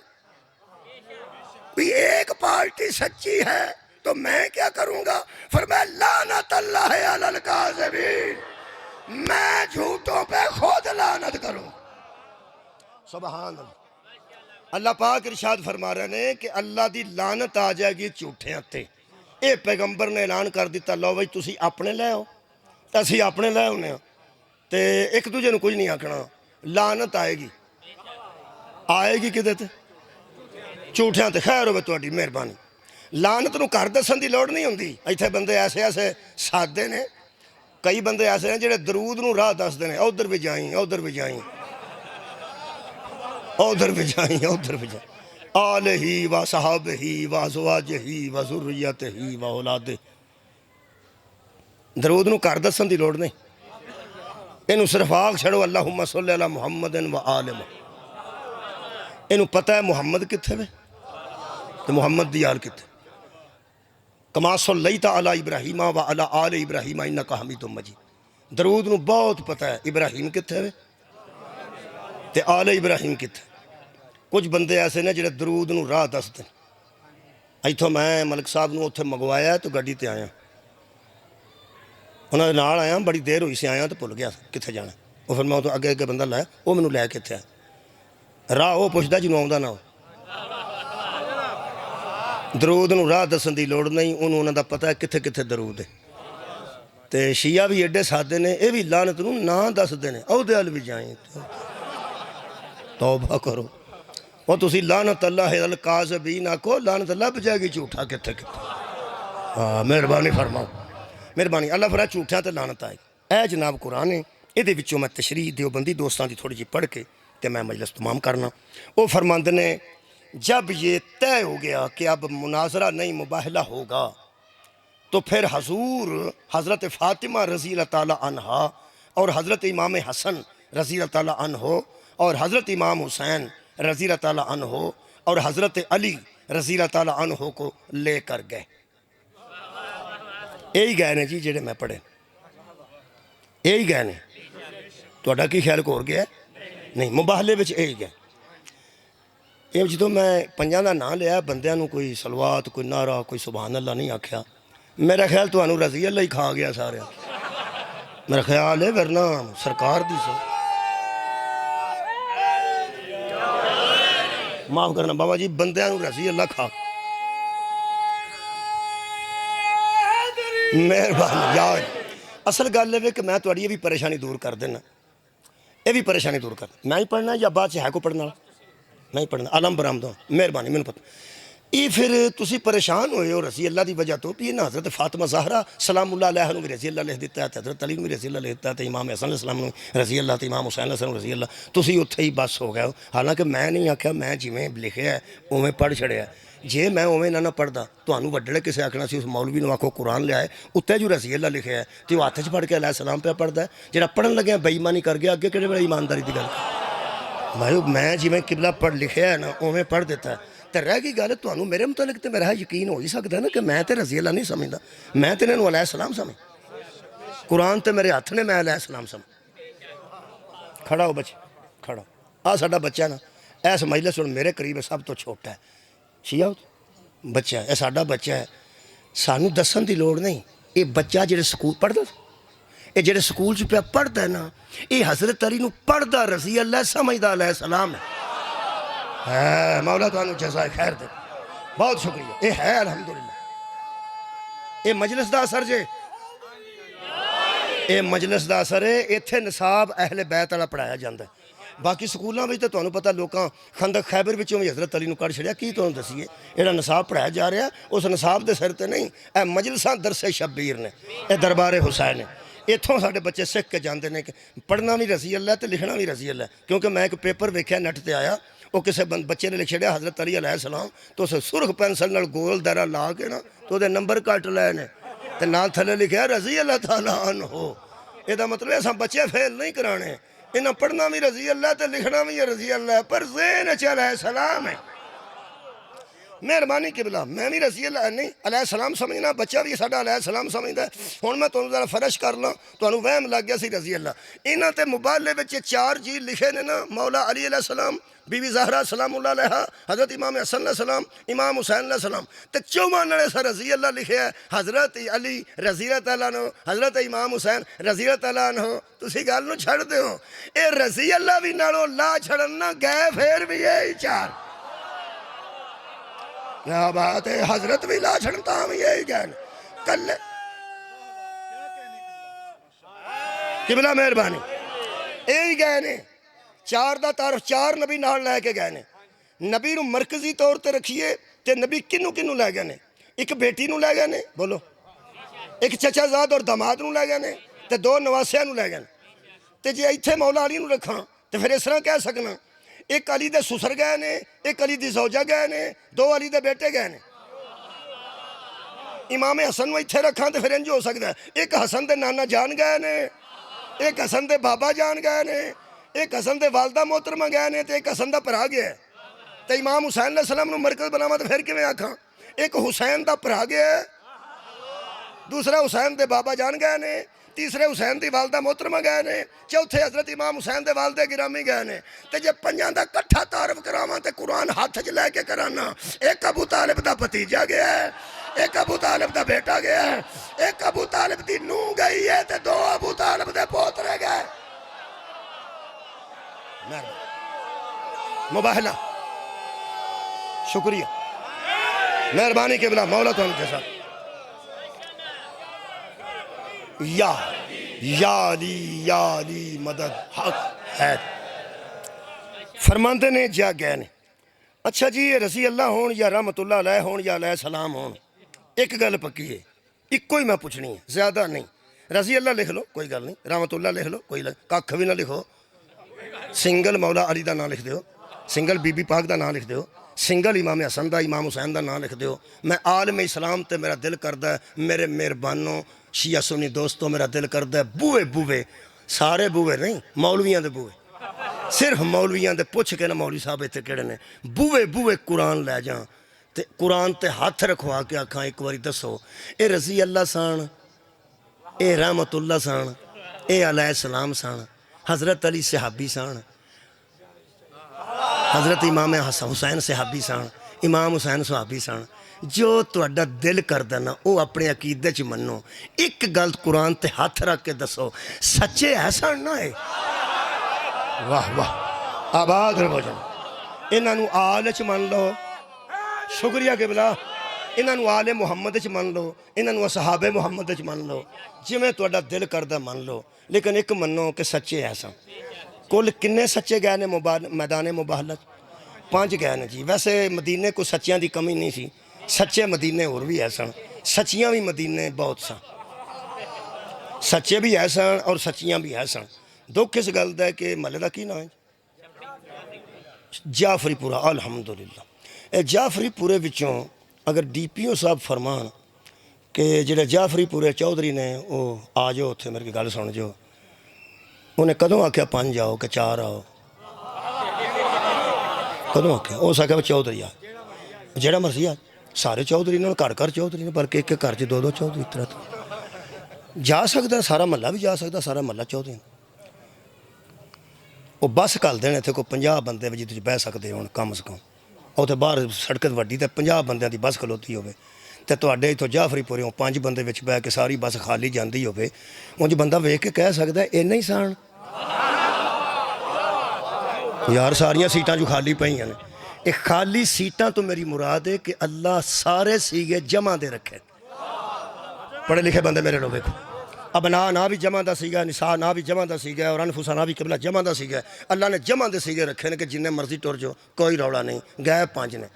भी एक पार्टी सच्ची है तो मैं क्या करूंगा, फरमाया लानत अल्लाह अलल काज़िबीन, मैं झूठों पे खुद लानत करूं। सुभान अल्लाह। अल्लाह पाक इरशाद फरमा रहे ने कि अल्लाह दी लानत आ जाएगी झूठियां ते। ये पैगंबर ने ऐलान कर दिता, लो बई तुसी अपने ले आओ तो असी अपने ले आने, तो एक दूजे कुछ नहीं आखना, लानत आएगी, आएगी किदे ते, झूठियां ते। खैर होवे तुहाडी मेहरबानी, लानत नूं घर दसन की लौड़ नहीं होंदी, इत्थे बंदे ऐसे ऐसे सादे ने कई बंदे ऐसे हैं जिहड़े दरूद नूं राह दसदे ने, उधर भी जाई उधर भी जाई उधर भी जाई उधर भी जाई, आल ही व साहब ही व अज़वाज ही व ज़ुर्रियत ही व औलाद। दरूद नूं घर दसन की लोड़ नहीं, इनू सिर्फ आख छड़ो अल्लाहुम्मा सल्लि अला मुहम्मदिन व आले मुहम्मद। इनू पता है मुहम्मद कित्थे वे तो मुहम्मद दी आल कित्थे। कमा सल्लैता अला इब्राहीम व अला आले इब्राहीम इन्नका हमीदुम मजीद। दरूद नूं बहुत पता है इब्राहीम कित्थे वे ते आले इब्राहीम कित्थे। कुछ बंदे ऐसे ने जिहड़े दरूद नूं राह दसदे। इत्थों मैं मलिक साहब नूं उत्थे मंगवाया तो गड्डी ते आया, उन्होंने नाल आया, बड़ी देर हुई सी आया तो भुल गया कित्थे जाना। वो फिर मैं उतो अगे अगे बंदा लाया, वो मैनू लै कित्थे आया, राह वो पुछदा जिन्हों आउंदा ना। दरूद नूं राह दसन की लोड़ नहीं, उन्होंने उन्हों दा पता है कित्थे कित्थे दरूद है। तो शिया भी एडे सादे ने, ये भी लानत नूं ना दसदे ने, ओहदे अल भी जाए। तौबा करो, वो तुसी लानत अल्लाह अल काज़िबीन आखो, लानत लभ जाएगी झूठा कित्थे कित्थे। हाँ मेहरबानी फरमाओ, मेहरबानी अल्लाह फरा झूठा तो लानत आए। ए जनाब कुरान है, ये विचों मैं तशरीह देवबंदी दोस्तों की थोड़ी जी पढ़ के तो मैं मजलिस तमाम करना। वो फरमाते ने जब ये तय हो गया कि अब मुनाजरा नहीं मुबाहला होगा तो फिर हजूर हज़रत फ़ातिमा रज़ी अल्लाह ताला अन्हा और हज़रत इमाम हसन रज़ी अल्लाह ताला अन्हो और हज़रत इमाम हुसैन रज़ी अल्लाह ताला अन्हो और हज़रत अली रज़ी अल्लाह ताला अन्हो को लेकर गए। यही गए ने जी जेडे मैं पढ़े, यही गए ने। तुहाडा की ख्याल होर गया नहीं, मुबाहले विच यही गए। ये जो मैं पंजां दा नाम लिया बंदियां नूं कोई सलवात कोई नारा कोई सुभान अल्लाह नहीं आख्या, मेरा ख्याल तुहानूं रज़ी अल्लाह ही खा गया सारे। मेरा ख्याल है वरना सरकार दी सो माफ़ करना बाबा जी, बंदियां नूं रज़ी अल्लाह खा। मेहरबानी यार, असल गल है कि मैं तुहाडी ये भी परेशानी दूर कर देना, ये भी परेशानी दूर कर। मैं ही पढ़ना या बाद है को पढ़ने वाला, मैं ही पढ़ना आलम बरामद हो। मेहरबानी मैनूं पता ये फिर तुसी परेशान होए हो रज़ी अल्लाह की वजह तो भी ना हज़रत फ़ातिमा ज़हरा सलामुल्लाह अलैहा नूं भी रज़ी अल्लाह लिख दिता है, हज़रत अली नूं भी रज़ी अल्लाह लिख दिता है, इमाम हसन सलाम नूं रज़ी अल्लाह तो इमाम हुसैन सलाम रज़ी अल्लाह। तुसी उत्थे ही बस हो गए हो। हालांकि मैं नहीं आख्या, मैं जिवें लिखिया है उवें पढ़ छड़िया। जे मैं उवें ना पढ़दा तुहानूं वड्डे किसी आखना सी उस मौलवी नूं आखो कुरान लिया है उत्ते जो रज़ी अल्लाह लिखिया है तो वो हत्थ च फड़ के अलैहि सलाम पे पढ़दा है। जिहड़ा पढ़न लग्या बेईमानी कर गया अगे किहड़े वेले ईमानदारी की गल। भाई मैं जिवें किबला पढ़ लिखिया है ना उवें पढ़ दिता है। तो रह गई गल तुहानूं मेरे मुतलक तो मेरा यकीन हो ही सकता ना कि मैं तो रज़ी अल्लाह नहीं समझदा, मैं तो इन्होंने अलैहि सलाम समझ। कुरान तो मेरे हथ ने, मैं अलैहि सलाम समझ। खड़ा हो बच्चे खड़ा, आ साडा बच्चा ना इस मजलिस हुण मेरे करीब सब तो छोटा है, शिया बच्चा है, साडा बच्चा है। सानू दसन की लोड़ नहीं, ये बच्चा जो स्कूल पढ़ता, ये जो स्कूल च पे पढ़ता है ना, ये हज़रत अली नूं पढ़दा रज़ी अल्लाह समझदा अलैहि सलाम है। मौला तुहानूं जज़ाए खैर दे, बहुत शुक्रिया। ये है अल्हम्दुलिल्लाह, ये मजलिस का असर जे, ये मजलिस का असर है। इत्थे निसाब अहले बैत वाला पढ़ाया जाता है। बाकी स्कूलों में तो तुहानूं पता लोकां खंदक खैबर विचों भी हज़रत अली नूं कढ़ छड़िया। की तुहानूं दसीए जिहड़ा निसाब पढ़ाया जा रहा उस निसाब के सिर ते नहीं, ए मजलिसां दरसे शब्बीर ने, यह दरबारे हुसैन ने। इत्थों साडे बच्चे सिख के जाते हैं कि पढ़ना भी रज़ी अल्लाह तो लिखना भी रज़ी अल्लाह। क्योंकि मैं एक पेपर वेख्या नेट ते आया, वो किसी बच्चे ने लिख छड़िया हज़रत अली अलैहि सलाम तो उस सुरख पेंसिल नाल गोल दायरा ला के ना तो वो नंबर कट लए ने ते नाल थले लिखिया रज़ी अल्लाह ताला अन्हो। ਇਹਦਾ मतलब असां बच्चे फेल नहीं कराने, इन्हें पढ़ना भी रज़ी अल्लाह तो लिखना भी रज़ी अल्लाह, पर ज़ेन च अलैहि सलाम है। मेहरबानी किबला, मैं भी रज़ी अल्लाह नहीं अलैहि सलाम समझना, बच्चा भी साडा अलैहि सलाम समझदा है। हुण मैं तुहानूं जरा फर्श कर ला, तुहानूं वहम लग गया सी रज़ी अल्लाह। इन्हां ते मुबाले विच चार जी लिखे ने ना, मौला अली अलैहि सलाम, बीबी ज़हरा सलामुल्लाह अलैहा, हज़रत इमाम हसन अलैहि सलाम, इमाम हुसैन अलैहि सलाम। ते चौवां नाले सा रज़ी अल्लाह लिखे है, हज़रत अली रज़ी अल्लाह तआला अन्हु, हज़रत इमाम हुसैन रज़ी अल्लाह तआला अन्हु। तुसीं गल नूं छड्ड दिओ, ये रज़ी अल्लाह भी नालों ला छड़न ना गए फिर भी यही चार। क्या बात है, हजरत भी ला छड़ता हम यही गए कल किबला मेहरबानी यही गए ने। चार दा तारफ चार नबी नाल लैके गए ने। नबी नूं मरकजी तौर पर रखिए तो नबी किनू किनू लै गए ने? एक बेटी नूं लै गए ने, बोलो, एक चचाजाद और दामाद नूं लै गए ने, ਤੇ ਦੋ ਨਵਾਸਿਆਂ ਨੂੰ ਲੈ ਗਏ। ਤੇ ਜੇ ਇੱਥੇ ਮੌਲਾ ਅਲੀ ਨੂੰ ਰੱਖਾਂ ਤੇ ਫਿਰ ਇਸ ਤਰ੍ਹਾਂ ਕਹਿ ਸਕਣਾ ਇੱਕ ਅਲੀ ਦੇ ਸੁਸਰ ਗਏ ਨੇ, ਇੱਕ ਅਲੀ ਦੀ ਜ਼ੌਜਾ ਗਏ ਨੇ, ਦੋ ਅਲੀ ਦੇ ਬੇਟੇ ਗਏ ਨੇ। ਇਮਾਮ ਹਸਨ ਨੂੰ ਇੱਥੇ ਰੱਖਾਂ ਤੇ ਫਿਰ ਇੰਝ ਹੋ ਸਕਦਾ ਇੱਕ ਹਸਨ ਦੇ ਨਾਨਾ ਜਾਨ ਗਏ ਨੇ, ਇੱਕ ਹਸਨ ਦੇ ਬਾਬਾ ਜਾਨ ਗਏ ਨੇ, ਇੱਕ ਹਸਨ ਦੇ ਵਾਲਦਾ मोहतरमा गए ने, तो एक हसन का भरा गया। तो इमाम हुसैन अलैहि सलाम नूं मरकज़ बनावा तो फिर किवें आखां एक हुसैन का भरा गया, दूसरा हुसैन के बाबा जान गए ने, तीसरे हुसैन की वालदा मोहतरमा गए ने, चौथे हजरत इमाम हुसैन के वालदे गिरामी गए ने। तो जे पंजां दा कट्ठा तारफ करावां तो कुरान हाथ च लैके कराना एक अबू तालिब का भतीजा गया है, एक अबू तालिब का बेटा गया है, एक अबू तालिब की नूह गई है, तो दो अबू तालिब के पोतरे गए। मुबाहला शुक्रिया मेहरबानी के बिला मौला तो जैसा या अली मदद हक है फरमाते ने जा गए ने। अच्छा जी ये रसी अल्लाह होन या रहमतुल्लाह अलैह होन या अलैह सलाम होन, एक गल पक्की है, इको ही मैं पूछनी है, ज्यादा नहीं। रसी अल्लाह लिख लो कोई गल नहीं, रहमतुल्लाह लिख लो कोई कख भी ना लिखो, सिंगल मौला अली का नाम लिख दो, सिंगल बीबी पाक का नाम लिख दो, सिंगल इमाम हसन का इमाम हुसैन का नाम लिख दो। मैं आलम इस्लाम ते मेरा दिल करदा मेरे मेहरबानों शिया सुन्नी दोस्तों मेरा दिल करदा बूहे बूहे सारे बूहे नहीं मौलवियां दे बूहे, सिर्फ मौलवियां दे पुछ के ना मौलवी साहब इत्थे किहड़े ने बूहे बूहे कुरान लै जां ते कुरान ते हथ रखवा के आखां एक बारी दसो ये रज़ी अल्लाह सन, ये रहमतुल्लाह सन, ये अलैहि सलाम सन, हज़रत अली सहाबी सन, हज़रत इमाम हुसैन सहाबी सन, इमाम हुसैन सहाबी सन। जो तुहाडा दिल करदा ना वो अपने अकीदे च मनो, एक गल कुरान ते हथ रख के दसो सच्चे है सन ना है। वाह वाह आबाद रहो जन, इन्हों आल च मन लो, शुक्रिया के बिला इन्हों आले मुहम्मद च मन लो, इन्हों असहाबे मुहम्मद च मन लो, जिमें तुहाडा दिल करदा मन लो, लेकिन एक मनो कि सच्चे है सन। कुल किन्ने सच्चे गए ने मैदान मुबाहला 5 गए ने जी। वैसे मदीने को सच्चियां की कमी नहीं सी, सच्चे मदीने होर भी है सन, सच्चियां भी मदीने बहुत सन, सच्चे भी है सन और सच्चियां भी है सन। दुख इस गल का कि महल का की नाम है जाफरीपुरा। अलहमदुलिल्लाह ये जाफरीपुरे विचों अगर DPO साहब फरमान कि जेडे जाफरीपुरे चौधरी ने वो आ जाओ उत्थे मेरी गल सुन जाओ, उन्हें कदों आख्या 5 आओ कि 4 आओ, कदों आख्या हो सके चौधरी आ जेड़ा मर्जी आ, सारे चौधरी ने घर घर चौधरी ने, बल्कि एक घर च 2-2 चौधरी तरह तो जा सकता, सारा महला भी जा सकता, सारा महला चौधरी वो बस घल देने इतने कोई 50 बंदे जिद बह सकते हो कम से कम, उत्थे बाहर सड़क वड्डी तो 50 बंद की बस खलोती हो तो तुहाडे इत्थों जाफरीपुरों 5 बंदे विच बह के सारी बस खाली जाती हो, उंज बंदा वेख के कह सकता इन्ना ही सान यार सारियां सीटां जो खाली पईयां ने। ये खाली सीटां तो मेरी मुराद है कि अल्लाह सारे सीगे जमा दे रखे, पढ़े लिखे बंदे मेरे लो वेखो, अबना ना भी जमा का सीगा, निसा ना भी जमा का सीगा और अनफुसा ना भी कबला जमा का सीगा, अल्लाह ने जमा के सीगे रखे ने कि जिन्ने मर्जी टुर जाओ कोई रौला नहीं। गए 5 ने,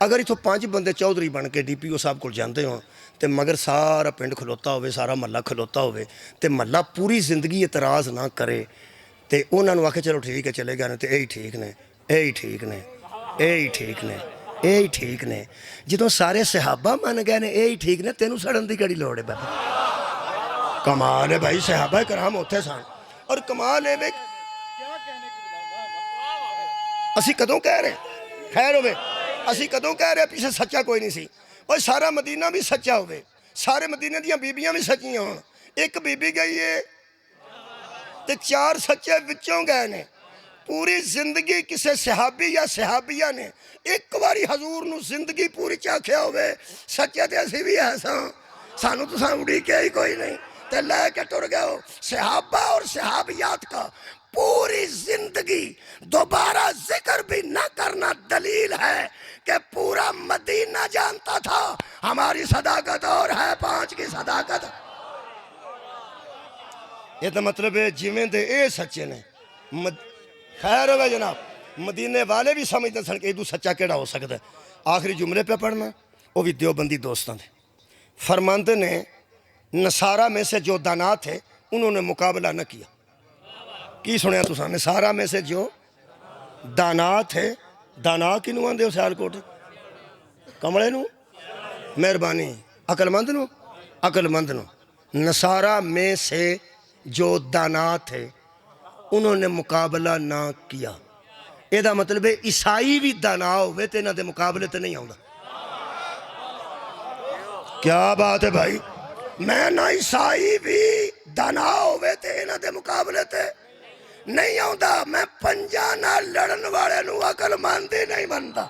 अगर इतों 5 बंदे चौधरी बन के DPO साहब को जाते हो तो मगर सारा पिंड खलोता हो, सारा महला खलोता हो, तो महला पूरी जिंदगी एतराज़ ना करे तो उन्होंने आखे चलो ठीक है चले गए तो यही ठीक ने, यही ठीक ने, यही ठीक ने, यही ठीक ने। जो सारे सहाबा मन गए ने यही ठीक ने, तेनों सड़न की कड़ी लोड़ है बाबा। कमाल है भाई, सहाबा कराम उत्थे सन और कमाल है असी कदों कह रहे खैर होवे, असी कदों कह रहे पीछे सच्चा कोई नहीं सी, और सारा मदीना भी सच्चा होवे, सारे मदीने दियां बीबियां भी सच्चियां होण। एक बीबी गई है ते 4 सच्चे विचों गए ने। पूरी जिंदगी किसी सहाबी या सहाबिया ने एक बारी हजूर नूं जिंदगी पूरी चाख्या होवे सच्चे ते असी भी है सानू तो उड़ीके ही कोई नहीं ते लैके टुर गए हो। सहाबा और सहाबियात का पूरी जिंदगी दोबारा जिक्र भी न करना दलील है कि पूरा मदीना जानता था हमारी सदाकत और है 5 की सदाकत। ये तो मतलब है जिमें दे ए सच्चे ने खैर हो जनाब, मदीने वाले भी समझते सन कि इदू सच्चा केड़ा हो सकता है। आखिरी जुमले पे पढ़ना वो भी देवबंदी दोस्तों ने फरमाते ने नसारा में से जो दाना थे उन्होंने मुकाबला न किया। की सुनिया तुसाने? सारा में से जो दाना थे, दाना किनू आंदे हो? सियालकोट कमले नू, मेहरबानी अकलमंद नू, अकलमंद नू। नसारा में से जो दाना थे उन्होंने मुकाबला ना किया। एदा मतलब है ईसाई भी दाना होवे ते इन्हां दे मुकाबले ते नहीं आउंदा। क्या बात है भाई? मैं ना ईसाई भी दाना होवे ते इन्हां दे मुकाबले ते नहीं आउंदा। मैं पंजा नाल लड़न वाले नू अकलमंद ही नहीं मनदा।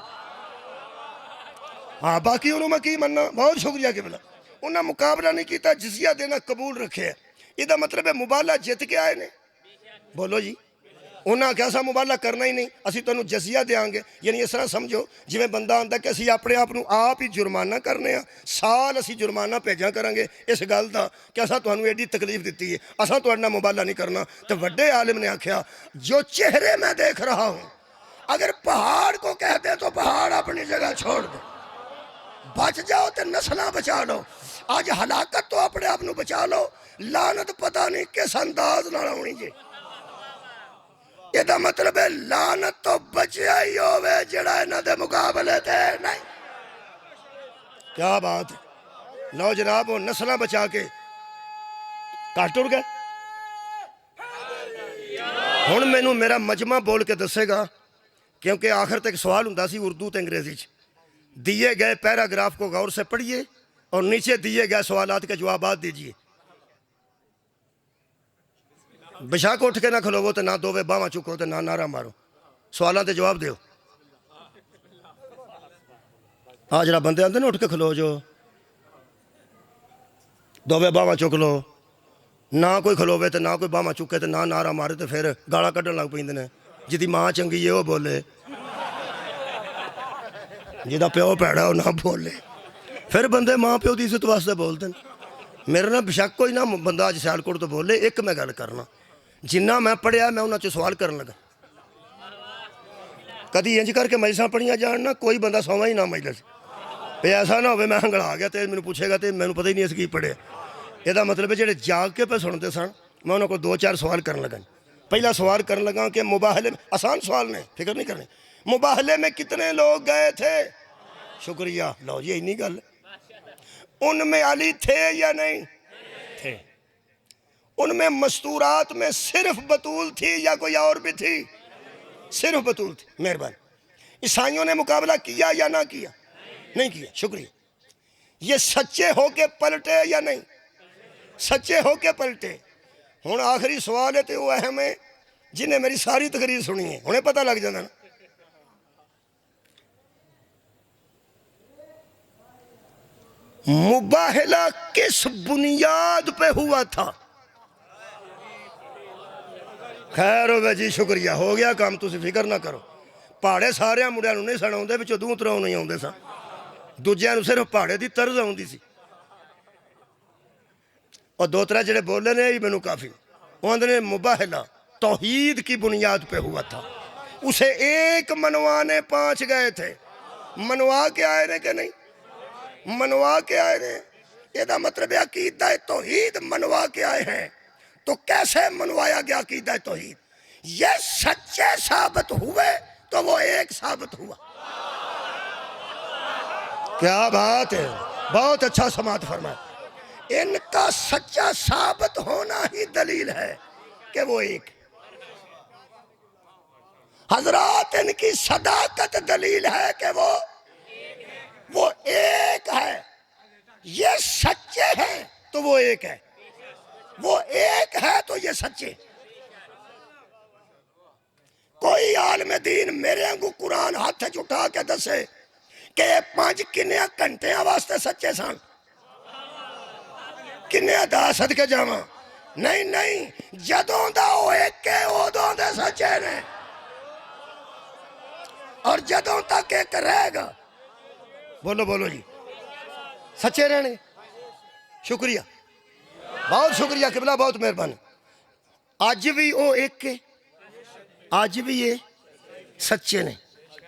हाँ, बाकी उन्होंने मैं की मनना। बहुत शुक्रिया किबला, उन्हें मुकाबला नहीं किया, जिजिया देना कबूल रखे। इसका मतलब है मुबाला जित के आए ने। बोलो जी, उन्हें क्या सा मुबाला करना ही नहीं, असी तुहानू जजिया देंगे। यानी इस तरह समझो जिवें बंदा आंदा कि असी अपने आप नू आप ही जुर्माना करने, साल असी जुर्माना भेजा करांगे इस गल का कि असा तुहानू एडी तकलीफ दी है, असा तुहाडे नाल मुबाला नहीं करना। तो वड्डे आलिम ने आख्या, जो चेहरे मैं देख रहा हूँ, अगर पहाड़ को कह दे तो पहाड़ अपनी जगह छोड़ दे। बच जाओ तो नस्ल बचा लो। आज हलाकत तो अपने आप नू बचा लो, लानत पता नहीं किस अंदाज नाल आउणी जी। ਇਹਦਾ मतलब है लानत तो बचिया ही होवे जिहड़ा इन्हां दे मुकाबले ते नहीं। क्या बात है? लो जनाब, वो नस्ल बचा के घट उड़ गए। हुण मैनू मेरा मजमा बोल के दसेगा, क्योंकि आखिर तक सवाल हुंदा सी उर्दू ते अंग्रेजी च। दिए गए पैराग्राफ को गौर से पढ़िए और नीचे दिए गए सवालात के जवाबात दीजिए। बेशक उठ के ना खलोवो तो ना दोवे बावां चुको तो ना नारा मारो, सवालों के जवाब दो। हाँ, जरा बंदे आते ना उठ के खलो जो, दोवे बावां चुक लो। ना कोई खलोवे तो ना कोई बावां चुके तो ना नारा मारे, तो फिर गाला कढ़न लग पैंदे ने। जिदी मां चंगी है वह बोले, जिदा प्यो भैड़ा वो ना बोले। फिर बंदे मां प्यो की इज्जत वास्ते बोलते हैं। मेरे ना बेशक कोई ना बंदा अज सियालकोट तो बोले। एक मैं गल करना, जिन्ना मैं पढ़िया मैं उन्होंने सवाल करन लगा। कभी इंज करके मजलिसां पढ़िया जान ना, कोई बंदा सौवा ही ना मजलिस। ऐसा ना हो मैं हंगड़ा गया तो मैंने पूछेगा तो मैंने पता ही नहीं अस की पढ़िया। यदा मतलब है जेडे जाग के पे सुनते सन, मैं उन्होंने को 2-4 सवाल करन लगा। पहला सवाल करन लगा कि मुबाहले में, आसान सवाल ने, फिक्र नहीं करनी, मुबाहले में कितने लोग गए थे? शुक्रिया। लो ये इन्नी गल। उनमें अली थे या नहीं थे? उनमें मस्तूरात में सिर्फ बतूल थी या कोई और भी थी? सिर्फ बतूल थी। मेहरबानी। ईसाइयों ने मुकाबला किया या ना किया? नहीं किया। शुक्रिया। ये सच्चे होके पलटे या नहीं? सच्चे होके पलटे। हुण आखिरी सवाल है तो वो अहम है, जिन्हें मेरी सारी तकरीर सुनी है उन्हें पता लग जाता ना। मुबाहला किस बुनियाद पे हुआ था? खैर हो जी, शुक्रिया, हो गया काम, तुम फिक्र ना करो। पहाड़े सारे मुंडिया नहीं सन आते, पिछों दूं तरां नहीं आते सन, दूजिया सिर्फ पहाड़े की तर्ज आती सी। और 2-3 जेडे बोले ने मैनू काफ़ी, वो आते ने मुबाहला तौहीद की बुनियाद पे हुआ था। उसे एक मनवाने 5 गए थे। मनवा के आए ने कि नहीं? मनवा के आए ने। यदा मतलब अकीदा तौहीद मनवा के आए हैं। तो कैसे मनवाया गया अकीदा तौहीद? ये सच्चे साबित हुए तो वो एक साबित हुआ। क्या बात है, बहुत अच्छा समात फरमाया। इनका सच्चा साबित होना ही दलील है कि वो एक। हजरात, इनकी सदाकत दलील है कि वो एक है। ये सच्चे हैं तो वो एक है, वो एक है तो ये सच्चे। कोई आलिम दीन मेरे आंगू कुरान हाथ उठा के दसे कि 5 किन्ने घंटे वास्ते सच्चे सन? किन्ने दा सदके जावां? नहीं नहीं, जदों दा ओ एक है उदों दे सच्चे ने, और जदों तक एक रहेगा, बोलो बोलो जी, सच्चे रहने। शुक्रिया, बहुत शुक्रिया किबला, बहुत मेहरबानी। अज भी वो एक है, अज भी ये सच्चे ने।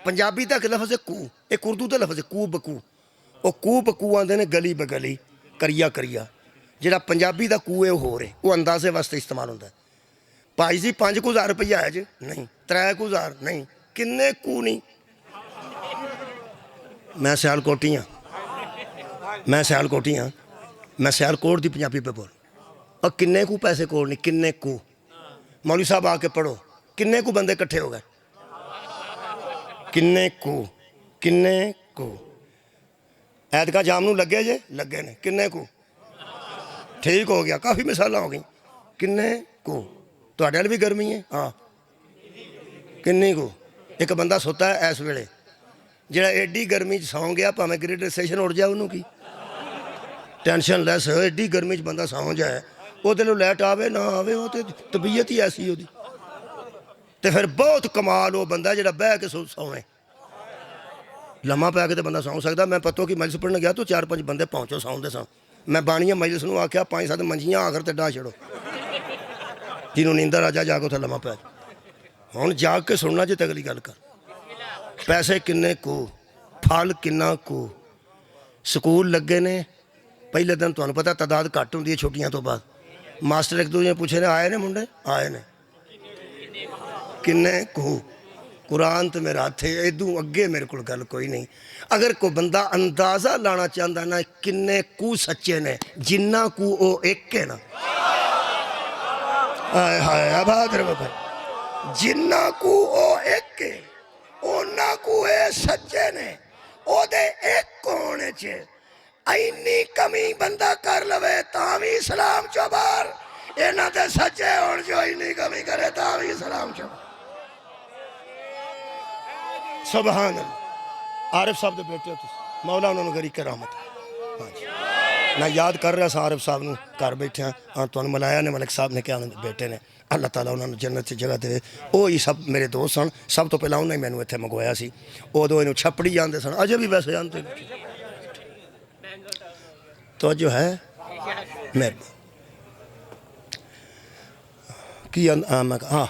पंजाबी तक लफ्ज़ है कू, एक उर्दू का लफ्ज़ है कू बकू। वो कू बकू आते ने गली बगली, करिया करिया। ਜਿਹੜਾ ਪੰਜਾਬੀ ਦਾ ਕੂ ਹੈ ਉਹ ਹੋਰ ਹੈ, ਉਹ ਅੰਦਾਜ਼ੇ ਵਾਸਤੇ ਇਸਤੇਮਾਲ ਹੁੰਦਾ। ਭਾਈ ਜੀ 5,000 ਰੁਪਈਆ ਹੈ ਜੀ, ਨਹੀਂ 3,000 ਨਹੀਂ, ਕਿੰਨੇ ਕੂ ਨਹੀਂ। ਮੈਂ ਸਿਆਲਕੋਟੀ ਹਾਂ, ਮੈਂ ਸਿਆਲਕੋਟੀ ਹਾਂ, ਮੈਂ ਸਿਆਲਕੋਟ ਦੀ ਪੰਜਾਬੀ ਪੇ ਬੋਲ। और किन्ने को पैसे कोल नहीं, किन्ने को। मौलवी साहब आके पढ़ो, किन्ने को बंदे इकट्ठे हो गए, किन्ने को। ऐतका जाम नूं लगे जे, लगे ने, किन्ने को। ठीक हो गया, काफ़ी मिसालां हो गई। किन्ने को तुहाडे वाल भी गर्मी है, हाँ किन्नी को। एक बंदा सुता है इस वेले, जिहड़ा एडी गर्मी च सौ गया, भावें ग्रेड स्टेशन उड़ जाए, उन्होंने की टेंशन लैस। एडी गर्मी च बंदा सौ जाए, ਉਹਦੇ ਨੂੰ ਲਾਈਟ ਆਵੇ ਨਾ ਆਵੇ, ਉਹ ਤੇ ਤਬੀਅਤ ਹੀ ਐਸੀ ਉਹਦੀ। ਤੇ ਫਿਰ ਬਹੁਤ ਕਮਾਲ ਉਹ ਬੰਦਾ ਜਿਹੜਾ ਬਹਿ ਕੇ ਸੌਵੇਂ, ਲੰਮਾ ਪੈ ਕੇ ਤੇ ਬੰਦਾ ਸੌਂ ਸਕਦਾ। ਮੈਂ ਪਤੋਂ ਕਿ ਮਜਲਿਸ ਪੜ੍ਹਨ ਗਿਆ ਤਾਂ 4-5 ਬੰਦੇ ਪਹੁੰਚੋ ਸੌਂਦੇ ਸਨ। ਮੈਂ ਬਾਣੀਆਂ ਮਜਲਿਸ ਨੂੰ ਆਖਿਆ 5-7 ਮੰਜੀਆਂ ਆਖਰ ਤੇ ਡਾ ਛੜੋ, ਜਿਹਨੂੰ ਨੀਂਦਰ ਆ ਜਾ ਕੇ ਉੱਥੇ ਲੰਮਾ ਪੈ। ਹੁਣ ਜਾਗ ਕੇ ਸੁਣਨਾ ਜੇ ਤੇ ਅਗਲੀ ਗੱਲ ਕਰ। ਪੈਸੇ ਕਿੰਨੇ ਕੁ, ਫਲ ਕਿੰਨਾ ਕੁ। ਸਕੂਲ ਲੱਗੇ ਨੇ, ਪਹਿਲੇ ਦਿਨ ਤੁਹਾਨੂੰ ਪਤਾ ਤਾਦਾਦ ਘੱਟ ਹੁੰਦੀ ਹੈ ਛੁੱਟੀਆਂ ਤੋਂ ਬਾਅਦ। ਮਾਸਟਰ ਇੱਕ ਦੂਜੇ ਪੁੱਛੇ ਨੇ, ਆਏ ਨੇ ਮੁੰਡੇ, ਆਏ ਨੇ, ਕਿੰਨੇ ਕੁ। ਕੁਰਾਨ ਤੇ ਮੇਰਾ ਹੱਥ ਹੈ, ਇਦੋਂ ਅੱਗੇ ਮੇਰੇ ਕੋਲ ਗੱਲ ਕੋਈ ਨਹੀਂ। ਅਗਰ ਕੋਈ ਬੰਦਾ ਅੰਦਾਜ਼ਾ ਲਾਣਾ ਚਾਹੁੰਦਾ ਨਾ ਕਿੰਨੇ ਕੁ ਸੱਚੇ ਨੇ, ਜਿੰਨਾ ਕੁ ਉਹ ਇੱਕ ਹੈ ਨਾ, ਹਾਏ ਹਾਏ ਆਬਾਦ ਰਹੇ ਬਾਬਾ, ਜਿੰਨਾ ਕੁ ਉਹ ਇੱਕ ਹੈ ਉਹਨਾਂ ਕੁ ਇਹ ਸੱਚੇ ਨੇ। ਉਹਦੇ ਇੱਕ ਹੋਣੇ 'ਚ ਇੰਨੀ ਕਮੀ ਬੰਦਾ ਕਰ ਲਵੇ ਤਾਂ ਵੀ ਇਸਲਾਮ ਚੋਂ ਬਾਹਰ। ਇਹਨਾਂ ਦੇ ਸੱਚੇ ਹੋਣ ਚੋਂ ਇੰਨੀ ਕਮੀ ਕਰੇ ਤਾਂ ਵੀ ਇਸਲਾਮ ਚੋਂ। ਸੁਭਾਨ ਅੱਲਾਹ। ਆਰਿਫ ਸਾਹਿਬ ਦੇ ਬੇਟੇ ਹੋ ਤੁਸੀਂ, ਮੌਲਾ ਉਹਨਾਂ ਨੂੰ ਗਰੀ ਕਰਾਮਤ। ਹਾਂਜੀ, ਮੈਂ ਯਾਦ ਕਰ ਰਿਹਾ ਸਾਂ ਆਰਿਫ ਸਾਹਿਬ ਨੂੰ, ਘਰ ਬੈਠਿਆਂ ਹਾਂ ਤੁਹਾਨੂੰ ਮਿਲਾਇਆ ਨੇ, ਮਲਿਕ ਸਾਹਿਬ ਨੇ ਕਿਹਾ ਉਹਨਾਂ ਦੇ ਬੇਟੇ ਨੇ, ਅੱਲਾਹ ਤਾਲਾ ਉਹਨਾਂ ਨੂੰ ਜੰਨਤ 'ਚ ਜਗ੍ਹਾ ਦੇਵੇ। ਉਹ ਹੀ ਸਭ ਮੇਰੇ ਦੋਸਤ ਸਨ। ਸਭ ਤੋਂ ਪਹਿਲਾਂ ਉਹਨਾਂ ਹੀ ਮੈਨੂੰ ਇੱਥੇ ਮੰਗਵਾਇਆ ਸੀ। ਉਦੋਂ ਇਹਨੂੰ ਛੱਪੜੀ ਜਾਂਦੇ ਸਨ, ਅਜੇ ਵੀ ਵੈਸੇ ਜਾਂਦੇ तो जो है मेहरबान की। हाँ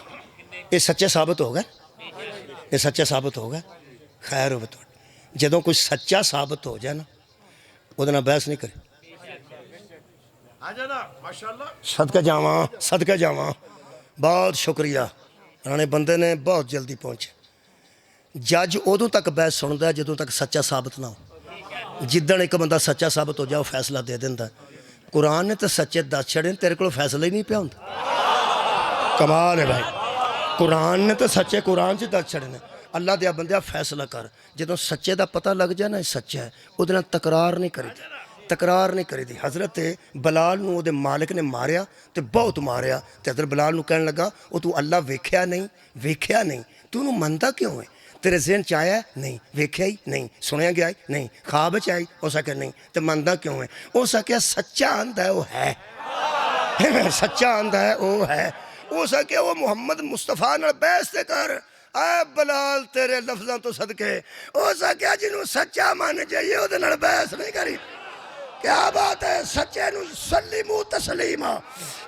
ये सच्चे साबित हो गए, ये सच्चे साबित हो गए। खैर हो तो ਜਦੋਂ ਕੋਈ ਸੱਚਾ ਸਾਬਤ ਹੋ ਜਾਏ ਨਾ, ਉਹਦੇ ਨਾਲ ਬਹਿਸ ਨਹੀਂ ਕਰੇ। ਸਦਕਾ ਜਾਵਾਂ, ਸਦਕਾ ਜਾਵਾਂ। ਬਹੁਤ ਸ਼ੁਕਰੀਆ, ਰਾਣੇ ਬੰਦੇ ਨੇ ਬਹੁਤ ਜਲਦੀ ਪਹੁੰਚੇ। ਜੱਜ ਉਦੋਂ ਤੱਕ ਬਹਿਸ ਸੁਣਦਾ ਜਦੋਂ ਤੱਕ ਸੱਚਾ ਸਾਬਤ ਨਾ ਹੋ। ਜਿੱਦਣ ਇੱਕ ਬੰਦਾ ਸੱਚਾ ਸਾਬਤ ਹੋ ਜਾ, ਉਹ ਫੈਸਲਾ ਦੇ ਦਿੰਦਾ। ਕੁਰਾਨ ਨੇ ਤਾਂ ਸੱਚੇ ਦੱਸ ਛੜੇ, ਤੇਰੇ ਕੋਲ ਫੈਸਲਾ ਹੀ ਨਹੀਂ ਪਿਆ ਹੁੰਦਾ। ਕਮਾਲ ਹੈ ਭਾਈ, ਕੁਰਾਨ ਨੇ ਤਾਂ ਸੱਚੇ ਕੁਰਾਨ 'ਚ ਦੱਸ ਛੜੇ ਨੇ। ਅੱਲਾ ਦਿਆ ਬੰਦਿਆ ਫੈਸਲਾ ਕਰ। ਜਦੋਂ ਸੱਚੇ ਦਾ ਪਤਾ ਲੱਗ ਜਾਏ ਨਾ ਇਹ ਸੱਚਾ ਹੈ, ਉਹਦੇ ਨਾਲ ਤਕਰਾਰ ਨਹੀਂ ਕਰੀਦੀ, ਤਕਰਾਰ ਨਹੀਂ ਕਰੀਦੀ। ਹਜ਼ਰਤ ਬਲਾਲ ਨੂੰ ਉਹਦੇ ਮਾਲਿਕ ਨੇ ਮਾਰਿਆ ਤੇ ਬਹੁਤ ਮਾਰਿਆ, ਤੇ ਹਜ਼ਰਤ ਬਲਾਲ ਨੂੰ ਕਹਿਣ ਲੱਗਾ, ਉਹ ਤੂੰ ਅੱਲਾ ਵੇਖਿਆ ਨਹੀਂ, ਵੇਖਿਆ ਨਹੀਂ, ਤੂੰ ਉਹਨੂੰ ਮੰਨਦਾ ਕਿਉਂ ਹੈ? तेरे जहन च आया नहीं, वेख्या ही नहीं, सुनिया गया ही नहीं, ख्वाब च आई, हो सके नहीं, तो मनता क्यों है? हो सके सच्चा आंदा है वो है, सच्चा आंदा है वो है। हो सके वो मुहम्मद मुस्तफा नाल बहस ते कर, आ बलाल तेरे लफ्ज़ों तो सदके। हो सके जिन्हों सच्चा मन जाइए वो नाल बहस नहीं करी। क्या बात है, सच्चे नूं सलीमू तस्लीमा,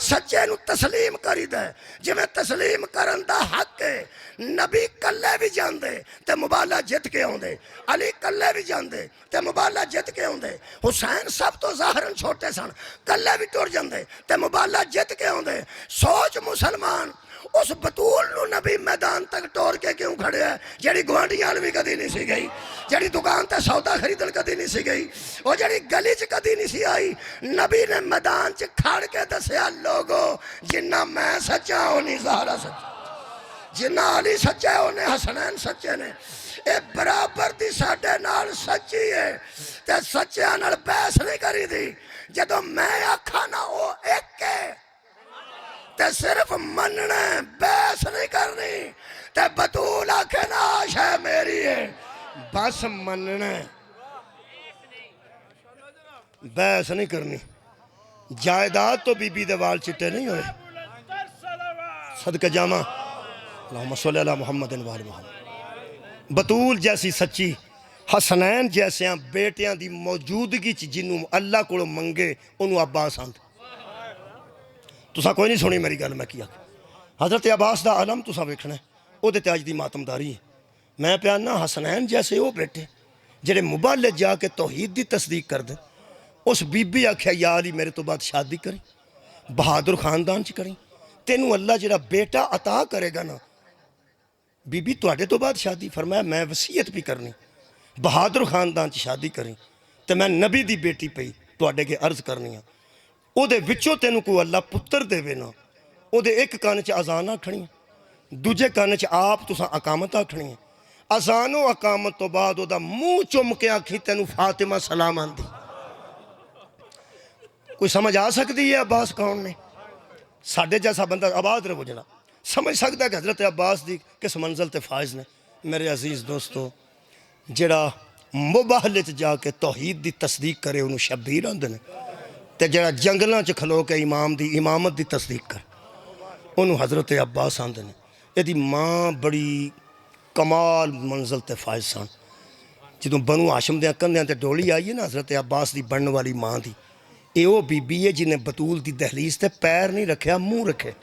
सच्चे नूं तस्लीम करीदा है जिवें तस्लीम करन दा हक है। नबी कल्ले भी जांदे ते मुबाला जित के आउंदे, अली कल्ले भी जांदे ते मुबाला जित के आउंदे, हुसैन सब तो ज़ाहरन छोटे सन, कल्ले भी टुर जांदे ते मुबाला जित के आउंदे। सोच मुसलमान उस बतूल नूं नबी मैदान तक टोर के क्यों खड़े है, जेड़ी गुआंढियां भी कदी नहीं सी गई, जेड़ी दुकान ते सौदा खरीदन कदी नहीं सी गई, वो जेड़ी गली च कदी नहीं सी आई। नबी ने मैदान च खड़ के दसिया, लोगो जिन्ना मैं सच्चा उन्नी ज़हरा सच्चा, जिन्ना अली सच्चा है उन्हें हसनैन सच्चे ने। ये बराबर दी साडे नाल सच्ची है ते सच्चियां नाल बहस नहीं करी दी। जदों मैं आखा ना वो एक है ते सिर्फ मनना, बहस नहीं करनी। ते बतूल आखे ना आशा मेरी है, बस मनना, बहस नहीं करनी। जायदाद तो बीबी दे वाल चिट्टे नहीं होए। सदके जामा अल्लाहुम्मा सल्ली अला मुहम्मदिन व आलि मुहम्मद। बतूल जैसी सच्ची, हसनैन जैसिया बेटियां दी मौजूदगी च जिन्हों अल्लाह को मंगे उन्होंने अब्बास आंद। तुसा कोई नहीं सुनी मेरी गल, मैं की आख। हज़रत अब्बास दा आलम तुसा वेखना, ओहदे ते अज दी मातमदारी है। मैं प्याना हसनैन जैसे वो बेटे जेड़े मुबाले जाके तौहीद दी तस्दीक कर दे, उस बीबी आख्या यार ही मेरे तो बाद शादी करी, बहादुर खानदान च करी, तेनू अल्लाह जरा बेटा अता करेगा ना बीबी तुहाडे तो बाद शादी। फरमाया मैं वसीयत भी करनी, बहादुर खानदान च शादी करी, तो मैं नबी दी बेटी पई तुहाडे अगे अर्ज करनी आ, ओदे विचों तेनू कोई अल्लाह पुत्र देवे ना, ओदे एक कान च अजान आखनी, दूजे कान च आप तुसां अकामत आखनी है, अजानो अकामत तो बाद ओदा मूँह चुम के आखी तेनू फातिमा सलाम आंदी। कोई समझ आ सकती है अब्बास कौन ने? साढ़े जैसा बंदा आबाद रहो जना समझ सकता है कि हज़रत अब्बास दी किस मंजिल ते फायज ने। मेरे अजीज़ दोस्तों, जड़ा मुबाहले च जाके तौहीद दी तस्दीक करे उन्होंने शब्बीर आंदे ने, ते जड़ा जंगलों च खलो के इमाम दी इमामत दी तस्दीक कर उन्होंने हज़रत अब्बास आंदे ने। यदि माँ बड़ी कमाल मंजिल ते फायज सन। जो बनु हाशम दे कंधे ते डोली आई है ना हज़रत अब्बास दी बनने वाली माँ दी, ये वो बीबी है जिन्हें बतूल दी दहलीज ते पैर नहीं रखे, मुँह रखे।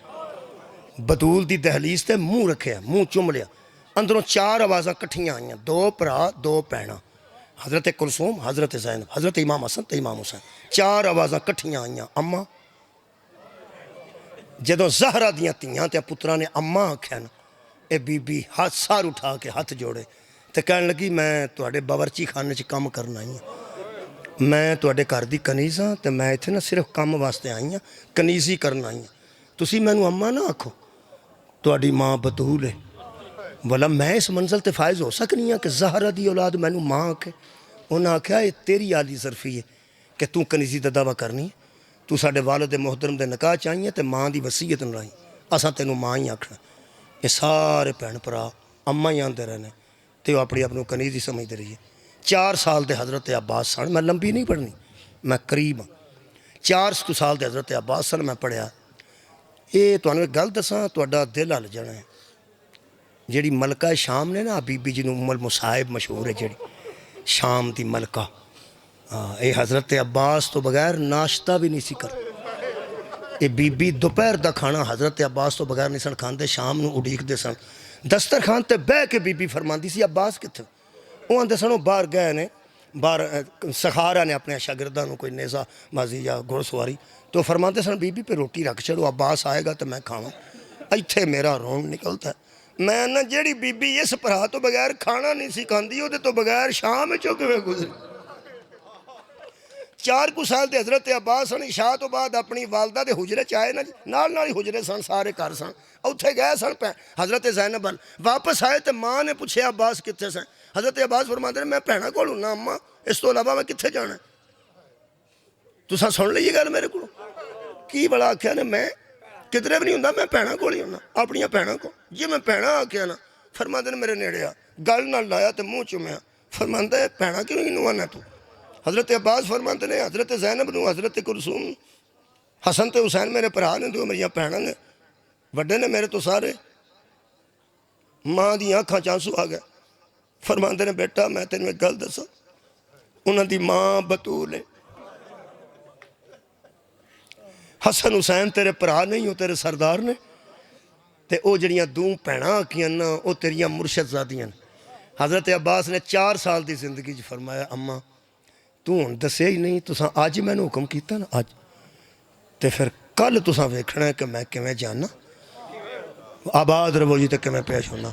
बतूल दी दहलीज ते मुँह रखे, मुँह चुम लिया। अंदरों चार आवाज़ां कट्ठियां आईयां, दो भरा दो भैणां, हज़रत कुलसूम, हज़रत ज़ैनब, हज़रत इमाम हसन ते इमाम हुसैन। चार आवाज़ां कट्ठियां आईयां, अम्मा। जदों ज़हरा दियां धीआं ते पुत्रां ने अम्मा आख्या ना, ये बीबी हाथ सार उठा के हथ जोड़े ते कहन लगी मैं तुहाडे बावरची खाने च काम करन आई हां, मैं तुहाडे घर दी कनीज़ हाँ, तो मैं इत्थे ना सिर्फ काम वास्ते आई हाँ, कनीज़ी करन आई हाँ। तुसीं मैनू अम्मा ना आखो, तुहाडी माँ बतूल है। बोला मैं इस मंजिल ते फायज हो सकनी हाँ कि ज़हरा दी औलाद मैनू माँ आखे? उन्हें आख्या ये तेरी आली ज़रफ़ी है कि तू कनीज़ी का दावा करनी है, तू साडे वालिद मोहतरम दे निकाह च आई है, तो माँ की वसीयत न लाई, असां तेनू माँ ही आखना। ये सारे भैन भरा अम्मा ही आते रहने, तो अपनी अपनी कनीज़ी समझते रहिए। 4 साल के हज़रत अब्बास सन, मैं लंबी नहीं पढ़नी, मैं करीब हाँ। 4 साल के हज़रत अब्बास सन, मैं पढ़िया। ये तुहानू एक गल दसां, तुहाडा दिल हल जाना है। जी मलका शाम ने ना बीबी जी उम्मुल मुसाहिब मशहूर है, जी शाम की मलका, हाँ, ये हज़रत अब्बास तो बगैर नाश्ता भी नहीं सी कर। ये बीबी दोपहर का खाना हज़रत अब्बास तो बगैर नहीं सन खाते, शाम को उड़ीकते सन। दस्तरखान ते बह के बीबी फरमाती सी अब्बास कित्थे? वो आते सन बाहर गए ने, बाहर सिखा रहे ने अपने शागिर्दां नूं कोई नेज़ा बाजी या घुड़सवारी, तो फरमाते सन बीबी पे रोटी रख चलो, अब्बास आएगा तो मैं खावां। इत्थे मेरा रोन निकलता है। मैं ना जेड़ी बीबी इस भरा तो बगैर खाना नहीं सी खांदी, उहदे तो बगैर शाम चो किवें गुजरी। 4 साल के हज़रत अब्बास सन, इशा तो बाद अपनी वालदा के हुजरे च आए ना, नाल ही हुजरे सन, सारे घर सन, उत्थे गए सन हज़रत ज़ैनब अल। वापस आए तो माँ ने पूछा अब्बास कित्थे सन? हज़रत अब्बास फरमाते हैं मैं भैणा कोल हुन्ना अम्मा, इस तो इलावा मैं कित्थे जाना? तुसां सुन ली गल मेरे को की बड़ा आख्या ने, मैं किधरे भी नहीं हुंदा, मैं भैणा कोल ही हुन्ना, अपनियां भैणा को। जे मैं भैणा आख्या ना, फरमाते ने मेरे नेड़े आ, गल नाल लाया तो मूँह चुमया, फरमांदा है भैणा क्यों नहीं आना तू? हज़रत अब्बास फरमाते ने हज़रत ज़ैनब नूं, हज़रत कुलसूम, हसन ते हुसैन मेरे भरा ने, दो मेरियां भैणां ने, वड्डे ने मेरे तो सारे। माँ दी अखां च आंसू आ गए। फरमाते ने बेटा मैं तेन एक गल दसा, उन्हां दी माँ बतूल है, हसन हुसैन तेरे भरा नहीं, वो तेरे सरदार ने, ते ओ जड़ियां दो भैणां आखियां ना वो तेरियां मुर्शदजादियां ने। हज़रत अब्बास ने 4 साल की जिंदगी फरमाया अम्मा तू हुण दस्सिया ही नहीं, तुसां अज मैनू हुक्म किया ना अज, तो फिर कल तुसां वेखना है कि मैं किवें जाना, आबाद रवो जी तो किवें पेश होना।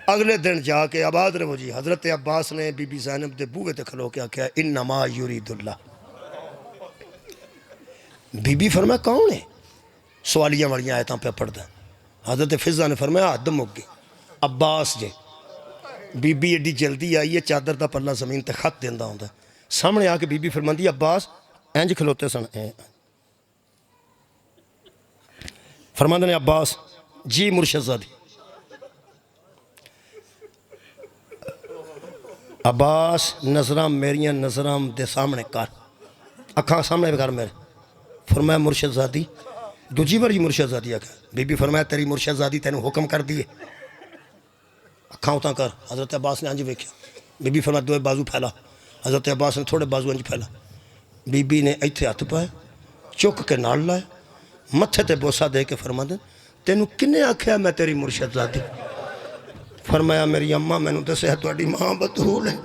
अगले दिन जाके आबाद रवो जी, हज़रत अब्बास ने बीबी ज़ैनब के बूहे ते खलो के आख्या इन्नमा युरीदुल्लाह। बीबी फरमाया कौन है? सवालियां वाली आयतां पे पढ़दा। हज़रत फिज़ा ने फरमाया हद मुक गई, अब्बास जे। बीबी एडी जल्दी आई है, चादर का पल्ला जमीन ते खत देंदा होंदा, सामने आके बीबी फरमांदी अब्बास इंज खलोते सन, फरमांदे ने अब्बास जी मुर्शदजादी। अब्बास नज़रां मेरियां नज़रां दे सामने कर, अखां सामने कर मेरे। फरमाया मुर्शदजादी, दूजी बारी मुर्शदजादी आख्या। बीबी फरमाया तेरी मुर्शदजादी तेनू हुक्म कर दी है, अखां उतां कर। हज़रत अब्बास ने अंज वेख्या, बीबी फरमाया दो बाजू फैला। हज़रत अब्बास ने थोड़े बाजू अंज फैला। बीबी ने इत्थे हथ पाए, चुक के नाल लाए, मत्थे ते बोसा दे के फरमांदे तेनू किन्ने आख्या मैं तेरी मुर्शदजादी? फरमाया मेरी अम्मा मैनू दस्सिया तुहाडी मां बतूल है।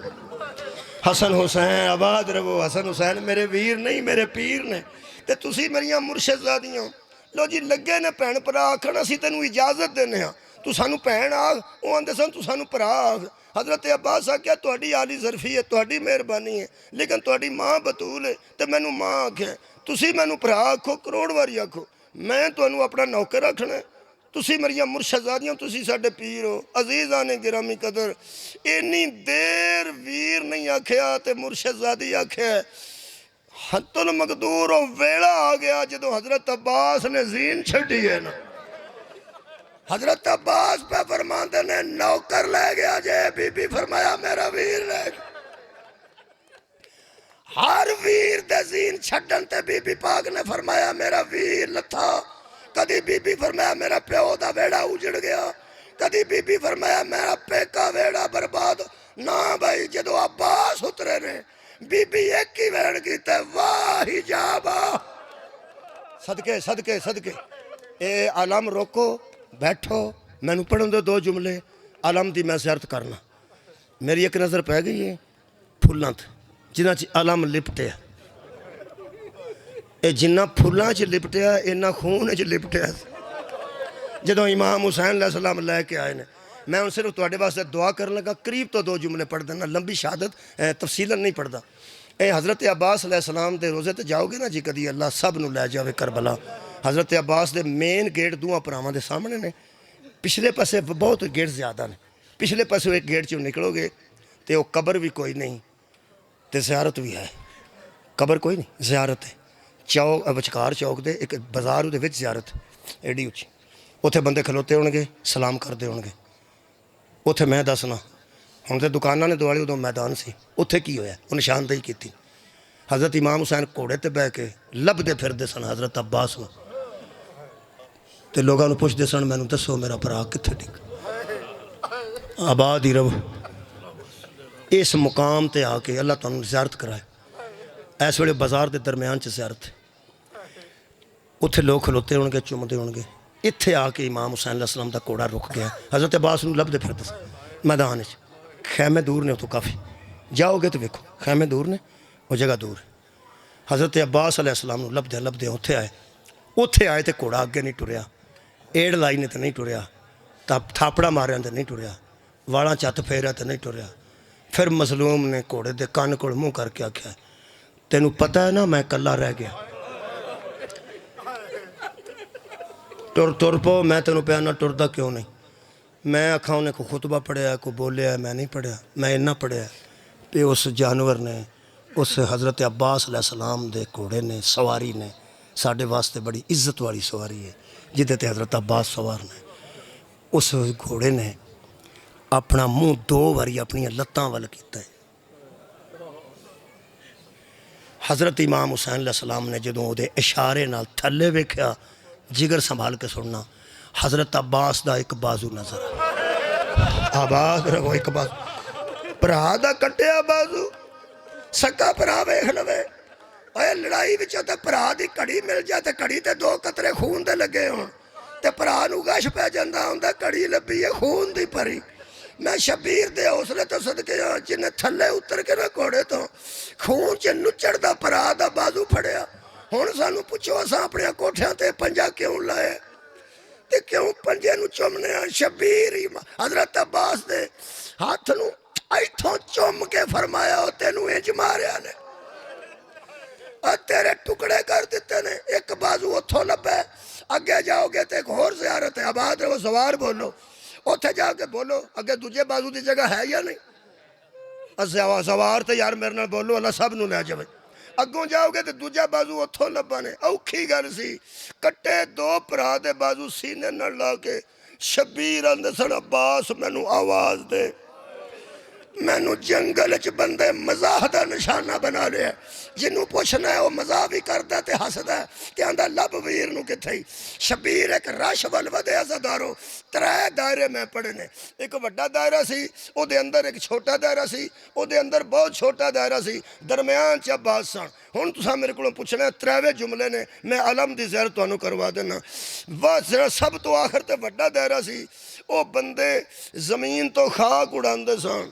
हसन हुसैन आबाद रवो। हसन हुसैन मेरे वीर नहीं मेरे पीर ने ते तुसी मेरियां मुर्शदादियां। लो जी लगे ने भैन भरा आखन असीं तैनूं इजाजत देने हाँ तू सानू भैन आख। वो आंदे सन तू सानू भरा आख। हजरत अब्बास आख्या तुहाडी आली ज़रफी है तुहाडी मेहरबानी है लेकिन तुहाडी माँ बतूल है ते मैनू माँ आख्या। तुसी मैनू भरा आखो करोड़ वारी आखो मैं तुहानू अपना नौकर रखना है। तुसी मेरियां मुर्शदादियां तुसी साडे पीर हो अजीज़ां ने गिरामी कदर। इन्नी देर वीर नहीं आख्या ते मुर्शदादी आख्या। हत्तुल मकदूर वेला आ गया जो हजरत अब्बास ने जीन छड़ी है ना। हजरत अब्बास पे फरमाते ने नौकर ले गया जे बीबी फरमाया मेरा वीर ले गया। हर वीर दे जीन छड़न ते बीबी पाक ने फरमाया मेरा वीर लथा। कदी बीबी फरमाया मेरा प्यो दा वेड़ा उजड़ गया कदी बीबी फरमाया मेरा पेका वेड़ा बर्बाद ना भाई जो अब्बास उतरे ने बीबी एक ही वैन की वाह ही जाबा। सदके सदके सदके ए आलम रोको बैठो मैनू पढ़न दो दो जुमले आलम की मैं ज़ियारत करना। मेरी एक नज़र पै गई है फुलों जिन्हों च आलम लिपटिया। ये जिन्ना फुलों च लिपटिया इन्ना खून च लिपटिया। जो इमाम हुसैन अलैहिस्सलाम लैके आए ने मैं हूँ सिर्फ तुहाडे वास्ते दुआ करन लगा करीब तो दो जुमले पढ़ देना लंबी शहादत तफसीलन नहीं पढ़ता। ये हज़रत अब्बास अलैहिस्सलाम के रोज़े तो जाओगे ना जी कदी अल्लाह सब नूं लै जावे करबला। हज़रत अब्बास के मेन गेट दूआं भरावां दे सामने ने। पिछले पासे बहुत गेट ज़्यादा ने। पिछले पासे एक गेट चों निकलोगे तो वह कबर भी कोई नहीं तो ज़ियारत भी है। कबर कोई नहीं ज़ियारत है। चौक विचकार चौक दे एक बाजार उहदे विच ज़ियारत एडी उच्ची। उत्थे बंदे खलोते होणगे सलाम करते होणगे। उत्थे मैं दसना हुण तो दुकानां ने दुआले उदों मैदान सी उत्थे की होया वो निशानदेही की। हज़रत इमाम हुसैन घोड़े ते बह के लभदे फिरदे सन हज़रत अब्बास नूं ते लोगां नूं पुछदे सन मैनूं दसो मेरा भरा कित्थे डिग आबाद ही रवो। इस मुकाम ते आके अल्लाह तुहानूं ज़ियारत कराए। इस वेले बाजार के दरम्यान च ज़ियारत उत्थे लोग खलोते होणगे चुमदे होणगे। इत्थे आके इमाम हुसैन अलैहिस्सलाम दा घोड़ा रुक गया। हज़रत अब्बास नूं लभदे फिरदे मैदान च। खैमे दूर ने उतों काफ़ी जाओगे तो वेखो खैमे दूर ने वो जगह दूर है। हज़रत अब्बास अलैहिस्सलाम नूं लभदे लभदे उत्थे आए। उत्थे आए तो घोड़ा अगे नहीं टुरिया एड़ लाई ने तो नहीं टुरिया थापड़ा मारिया तो नहीं टुरिया वालां चत फेरिया तो नहीं टुरिया। फिर मजलूम ने घोड़े के कन्न कोल मूँह करके आख्या तेनू पता है ना मैं कला रह गया तुर तुर पो मैं तेनू पिया ना टुरदा क्यों नहीं। मैं आखा उन्हें को खुतबा पढ़िया को बोलिया मैं नहीं पढ़िया मैं इन्ना पढ़िया कि उस जानवर ने उस हज़रत अब्बास अलैहिस्सलाम दे घोड़े ने सवारी ने साढ़े वास्ते बड़ी इज्जत वाली सवारी है जिदे ते हज़रत अब्बास सवार ने। उस घोड़े ने अपना मूँह दो बारी अपन लत्तां वल कीता है। हज़रत इमाम हुसैन अलैहिस्सलाम ने जदों उहदे इशारे नाल थल्ले वेख्या जिगर संभाल के सुनना हज़रत अब्बास दा एक बाजू नजर आबाद रहो। एक बाजू भरा दा कट्टिया बाजू सक्का भरा वेख लवे। ओए लड़ाई विच ते भरा दी घड़ी मिल जाए तो घड़ी ते दो कतरे खून दे लगे होण ते भरा नूं गश पै जांदा हुंदा घड़ी लभी है खून दी भरी। मैं शबीर दे हौसले तो सदके जिन्हें थल्ले उतर के ना घोड़े तो खून च नुचड़दा भरा दा बाजू फड़िया। हुण सानू पुछो असां अपने कोठियां ते पंजा क्यों लाए ते क्यों पंजे नूं चुमने आ। शबीर हज़रत अब्बास दे हाथ नूं इथों चुम के फरमाया तेनू इंज मारिया ने तेरे टुकड़े कर दिते ने। एक बाजू उथों लभा अगे जाओगे तो एक होर ज़ियारत है। आबाद रहो सवार बोलो उत्थे जाके बोलो अगे दूजे बाजू की जगह है या नहीं। सवार तो यार मेरे नाल बोलो अल्लाह सब नूं लै जावे। अगों जाओगे तो दूजा बाजू उथों लभा ने औखी गल सी कट्टे दो भरा दे बाजू सीने नाल ला के शबीर आंदे सन अब्बास मैनू आवाज़ दे मैनू जंगल च बंदे मजाह का निशाना बना लिया। जिन्हों पुछना है वह मजाह भी करता ते हसदा ते आंदा लब वीर नूं किथे। शबीर एक रश वल वधिया सदारो त्रै दायरे मैं पढ़े ने। एक वड्डा दायरा सी उहदे अंदर एक छोटा दायरा सी उहदे अंदर बहुत छोटा दायरा सी दरम्यान च अब्बास सन। हुण तुसां मेरे कोलों पुछना त्रैवे जुमले ने मैं अलम दी ज़ियारत तुहानूं करवा देना। बस जरा सब तो आखिर ते वड्डा दायरा सी वो बंदे जमीन तो खाक उड़ांदे सन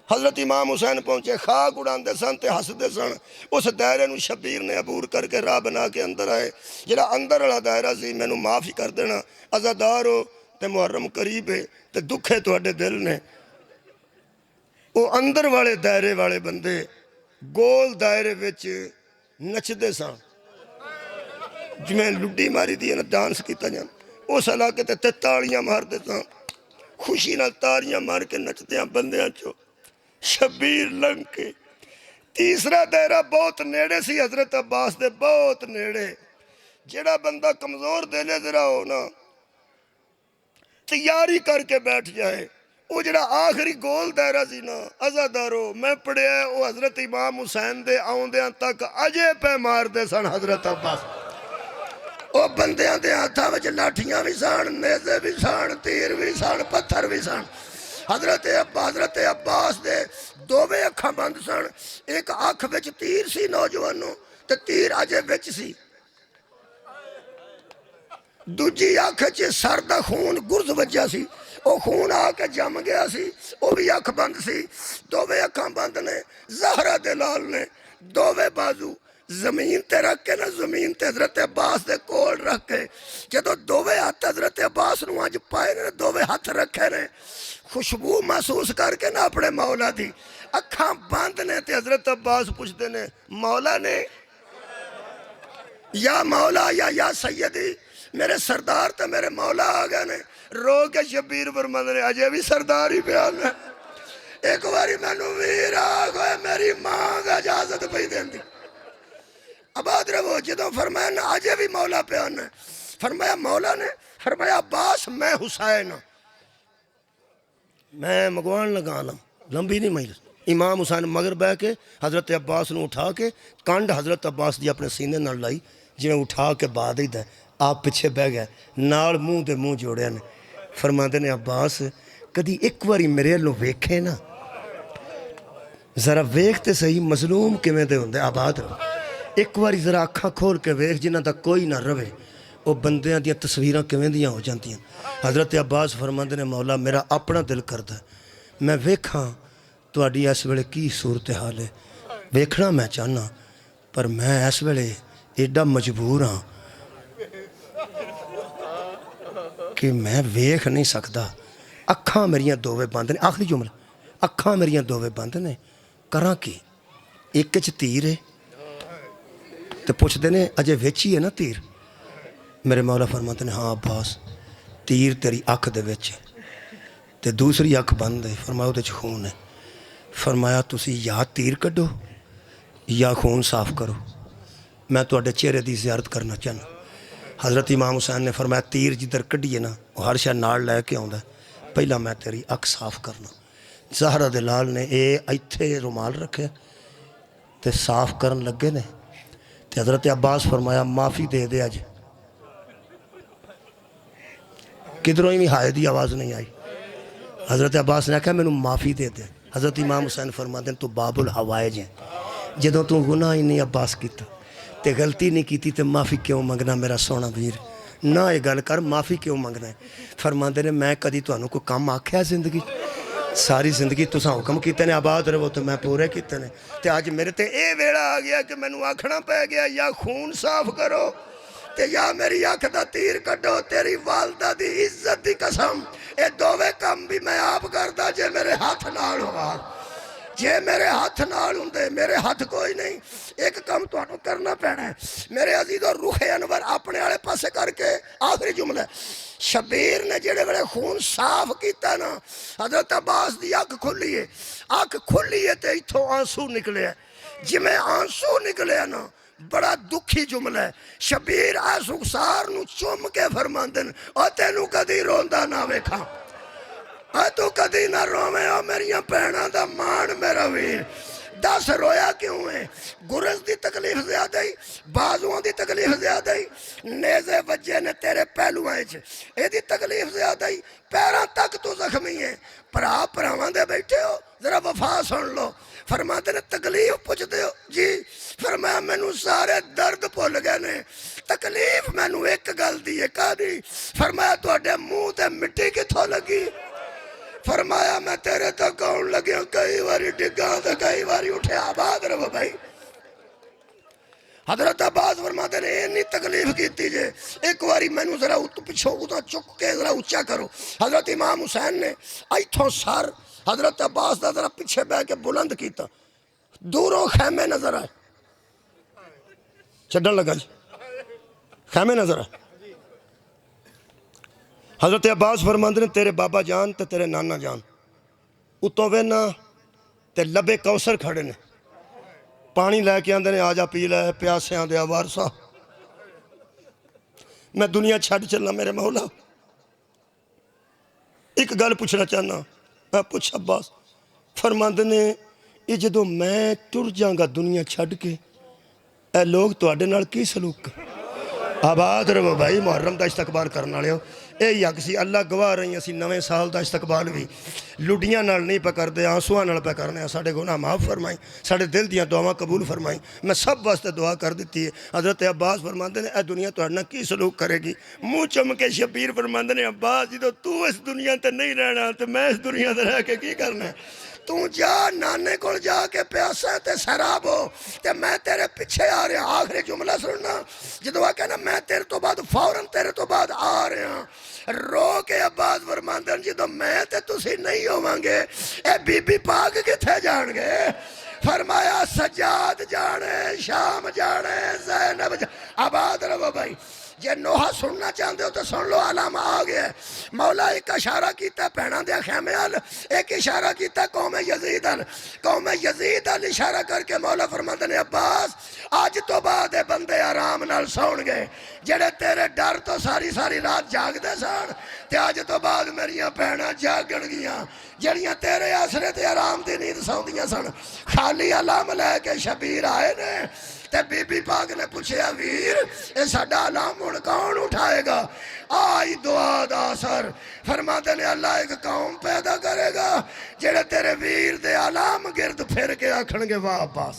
हज़रत इमाम हुसैन पहुँचे, खाक उड़ाते सन ते हसते सन। उस दायरे नूं शबीर ने अबूर करके राह बना के अंदर आए। जिहड़ा अंदर वाला दायरा सी, मैनू माफ़ ही कर देना, अज़ादार हो तो मुहर्रम करीब है तो दुखे तुहाडे दिल ने। वो अंदर वाले दायरे वाले बंदे गोल दायरे विच नचदे सन, जिवें लुड्डी मारी दी ना डांस किया जाए। उस इलाके ते तालियां मारते सन, खुशी नाल तालियां मार के नचदे बंदियां चो शबीर लंघ के। तीसरा दायरा बहुत नेड़े सी, हज़रत अब्बास दे बहुत नेड़े। जेड़ा बंदा कमजोर दिले जरा हो ना, तैयारी करके बैठ जाए। वो जड़ा आखिरी गोल दायरा सी ना, अज़ादारो मैं पढ़िया वो हज़रत इमाम हुसैन दे आउंदियां तक अजे पे मारते सन हज़रत अब्बास। वो बंदियां दे हाथां विच लाठियां भी सन, नेज़े भी सन, तीर भी सन, पत्थर भी सन। हज़रत अब्बास दे दोवें अखां बंद सन। एक अख विच तीर सी नौजवानों, ते तीर अजे विच सी। दूजी अख च सर दा खून गुरज वज्जा सी, वो खून आके जम गया सी, वो भी अख बंद सी। दोवें अखां बंद ने। ज़हरा दे लाल ने दोवें बाजू जमीन ते रख के ना, जमीन ते हज़रत अब्बास दे कोल रख के, जदों दोवें हाथ हज़रत अब्बास नूं अज पाए ने, दोवें हाथ रखे ने, खुशबू महसूस करके ना अपने मौला दी। अखां बंद ने ते हज़रत अब्बास पुछदे ने, मौला ने या मौला या सैयदी, मेरे सरदार तो मेरे मौला आ गए ने। रो के शबीर फरमांदे ने, अजे भी सरदार ही प्यार ने। एक बारी मैनू वीर आख, मेरी मां का इजाजत पई देंदी। आबाद रहो। जदों फरमाया ना अजे भी मौला प्यार ने, फरमाया मौला ने, फरमाया अब्बास मैं हुसैन, मैं मगवान लगा लम लंबी नहीं मई। इमाम हुसैन मगर बह के हज़रत अब्बास नूं उठा के कंड हज़रत अब्बास दी अपने सीने नाल लाई, जिवें उठा के बाद ही आप पिछे बह गए, नाल मूँह दे मूँह जोड़िया ने। फरमाते ने अब्बास कदी एक बारी मेरे अल्लों वेखे ना, जरा वेख तो सही मजलूम किवें दे हुंदे। आबाद एक बारी जरा अखां खोल के वेख, जिन्हां दा कोई ना रवे, वो बंदियां दी तस्वीरां किवें दियां हो जांदियां। हज़रत अब्बास फरमाते ने, मौला मेरा अपना दिल करदा मैं वेखां तुहाडी इस वेले की सूरत हाल है, वेखना मैं चाहना, पर मैं इस वेले एडा मजबूर हाँ कि मैं वेख नहीं सकता। अखां मेरियां दोवें बंद ने। आखिरी जुमला, अखां मेरियां दोवें बंद ने, करां की? एक च तीर है तो पुछते ने अजे विच ही है ना तीर? मेरे मौला फरमाते ने, हाँ अब्बास तीर तेरी अख दे विच है ते दूसरी अख बंद है। फरमाया उहदे च खून है। फरमाया तुसी या तीर कड्डो या खून साफ करो, मैं तुहाडे चेहरे की ज़ियारत करना चाहना। हज़रत इमाम हुसैन ने फरमाया तीर जिधर कड्ढिए ना, वो हर शै नाल लैके आउंदा, पहला मैं तेरी अख साफ करना। ज़हरा दे लाल ने इत्थे रुमाल रखे ते साफ करन लगे ने, ते हज़रत अब्बास फरमाया माफ़ी दे दे। अज किधरों ही हाय की आवाज़ नहीं आई। हज़रत अब्बास ने आख्या मैनू माफ़ी दे दे। हज़रत इमाम हुसैन फरमाते तू बाबुल हवाइज है, जदों तू गुनाह ही नहीं अब्बास किया ते गलती नहीं की तो माफ़ी क्यों मंगना मेरा सोना वीर? ना ये गल कर, माफ़ी क्यों मंगना है? फरमाते ने मैं कदी तुहानू कोई काम आख्या जिंदगी? सारी जिंदगी तुसां हुक्म कीते ने आबाद रहो तो मैं पूरे कीते ने, ते अज मेरे ते ये वेला आ गया कि मैनू आखना पै गया या खून साफ करो ते या मेरी अख दा तीर कड्डो। तेरी वालदा दी इज्जत दी कसम, ये दोवें काम भी मैं आप करदा जे मेरे हाथ नाल होवा। जे मेरे हाथ नाल हुंदे, मेरे हाथ कोई नहीं। एक काम तुहानू करना पैना है मेरे अजीज़ो, रुखे अनवर अपने आले पासे करके। आखिरी जुमला, शबीर ने जेड़े वेले खून साफ किया ना, हज़रत अब्बास दी अख खुली है, अख खुली है तो इत्थों आंसू निकले। जिमें आंसू निकले ना, बड़ा दुखी जुमला है। शबीर आंसूसार नू चुम के फरमांदे ने, ओ तेनू कदी रोंदा ना वेखा, तू कदी ना रोवे ओ मेरिया भैनों का मान मेरा वीर। दस रोया क्यों है? गुरज की तकलीफ ज्यादा ही, बाजुओं की तकलीफ ज्यादा ही, नेजे वजे ने तेरे पहलुआं च, यदी तकलीफ ज्यादा ही, पैरों तक तू जख्मी है। भरा भरावां दे बैठे हो, जरा वफा सुन लो। फरमाते ने तकलीफ पुछते हो जी? फरमाया मैनू सारे दर्द भुल गए ने, तकलीफ मैनू एक गल दी है, कादी? फरमाया तुहाडे मूँह ते मिट्टी कित्थों लगी? फरमाया मैं तेरे तक आउन लग्या कई बारी डिगा तो कई बारी उठे। आबाद रहो भाई। हजरत अब्बास फरमाते ने इन्नी तकलीफ की जे एक बारी मैनू जरा पिछों उदा चुक के जरा उच्चा करो। हजरत इमाम हुसैन ने इथों सर हजरत अब्बास का जरा पिछे बह के बुलंद किया, दूरों खैमे नजर आए। छड्डन लगा जी, खैमे नजर आए। हजरत अब्बास फरमाते ने तेरे बाबा जान ते तेरे नाना जान उतो वे ना ते लबे कौसर खड़े ने, पानी लैके आते ने, आ जा पी लै प्यासियां दे वारसा। मैं दुनिया छड़ चलना मेरे मौला। एक गल पूछना चाहना, मैं पूछ अब्बास। फरमाते ने ये जो मैं टुर जाऊंगा दुनिया छड़ के, ए लोग तुहाडे नाल की सलूक। आबाद रहो भाई। मुहर्रम का इस्तकबाल करने वाले हो, यही हक सी। अल्लाह गवाह रही असी नवे साल का इस्तकबाल भी लुडियां नाल नहीं पे करते, आंसुआं नाल पे करने। साढ़े गुनाह माफ़ फरमाई, साढ़े दिल दियां दुआवां कबूल फरमाई। मैं सब वास्ते दुआ कर दी है। हजरत अब्बास फरमाते ने ए दुनिया तुहाडे नाल की सलूक करेगी। मुँह चुम के शबीर फरमाते ने अब्बास जो तू इस दुनिया ते नहीं रहना तो मैं इस दुनिया ते रह के की करना। तू जा नाने को जाके प्यासा ते सैराब हो ते मैं तेरे पिछे आ रहा। आखिरी जुमला सुनना, जो आ कहना मैं तेरे तो बाद फौरन तेरे तो बाद आ रहा। रो के अब्बास फरमांदे जो मैं ते तुसी नहीं होवांगे ए बीबी पाक किथे जाणगे। फरमाया सज्जाद जाने, शाम जाने, ज़ैनब जाने। आबाद रहो भाई। जे नोहा सुनना चाहते हो तो सुन लो, आलामा आ गया। मौला एक इशारा किया भैणों के खेमे अल, एक इशारा किया कौम यजीद अल। कौम यजीद अल इशारा करके मौला फरमाते ने अब्बास अज तो बाद बंदे आराम नाल सौण गए, जेड़े तेरे डर तो सारी सारी रात जागते सन ते अज तो बाद मेरिया भैणां जागण गियां, जड़ियां तेरे आसरे ते आराम की नींद सौंदियां सन। खाली अलाम लैके शबीर आए ने ते बीबी पाक ने पूछया वीर ये साडा अलाम हुण कौन उठाएगा। आई दुआ दा असर। फरमाते ने अल्लाह एक कौम पैदा करेगा जेड़े तेरे वीर दे अलाम गिरद फिर के आखणगे वाह अब्बास।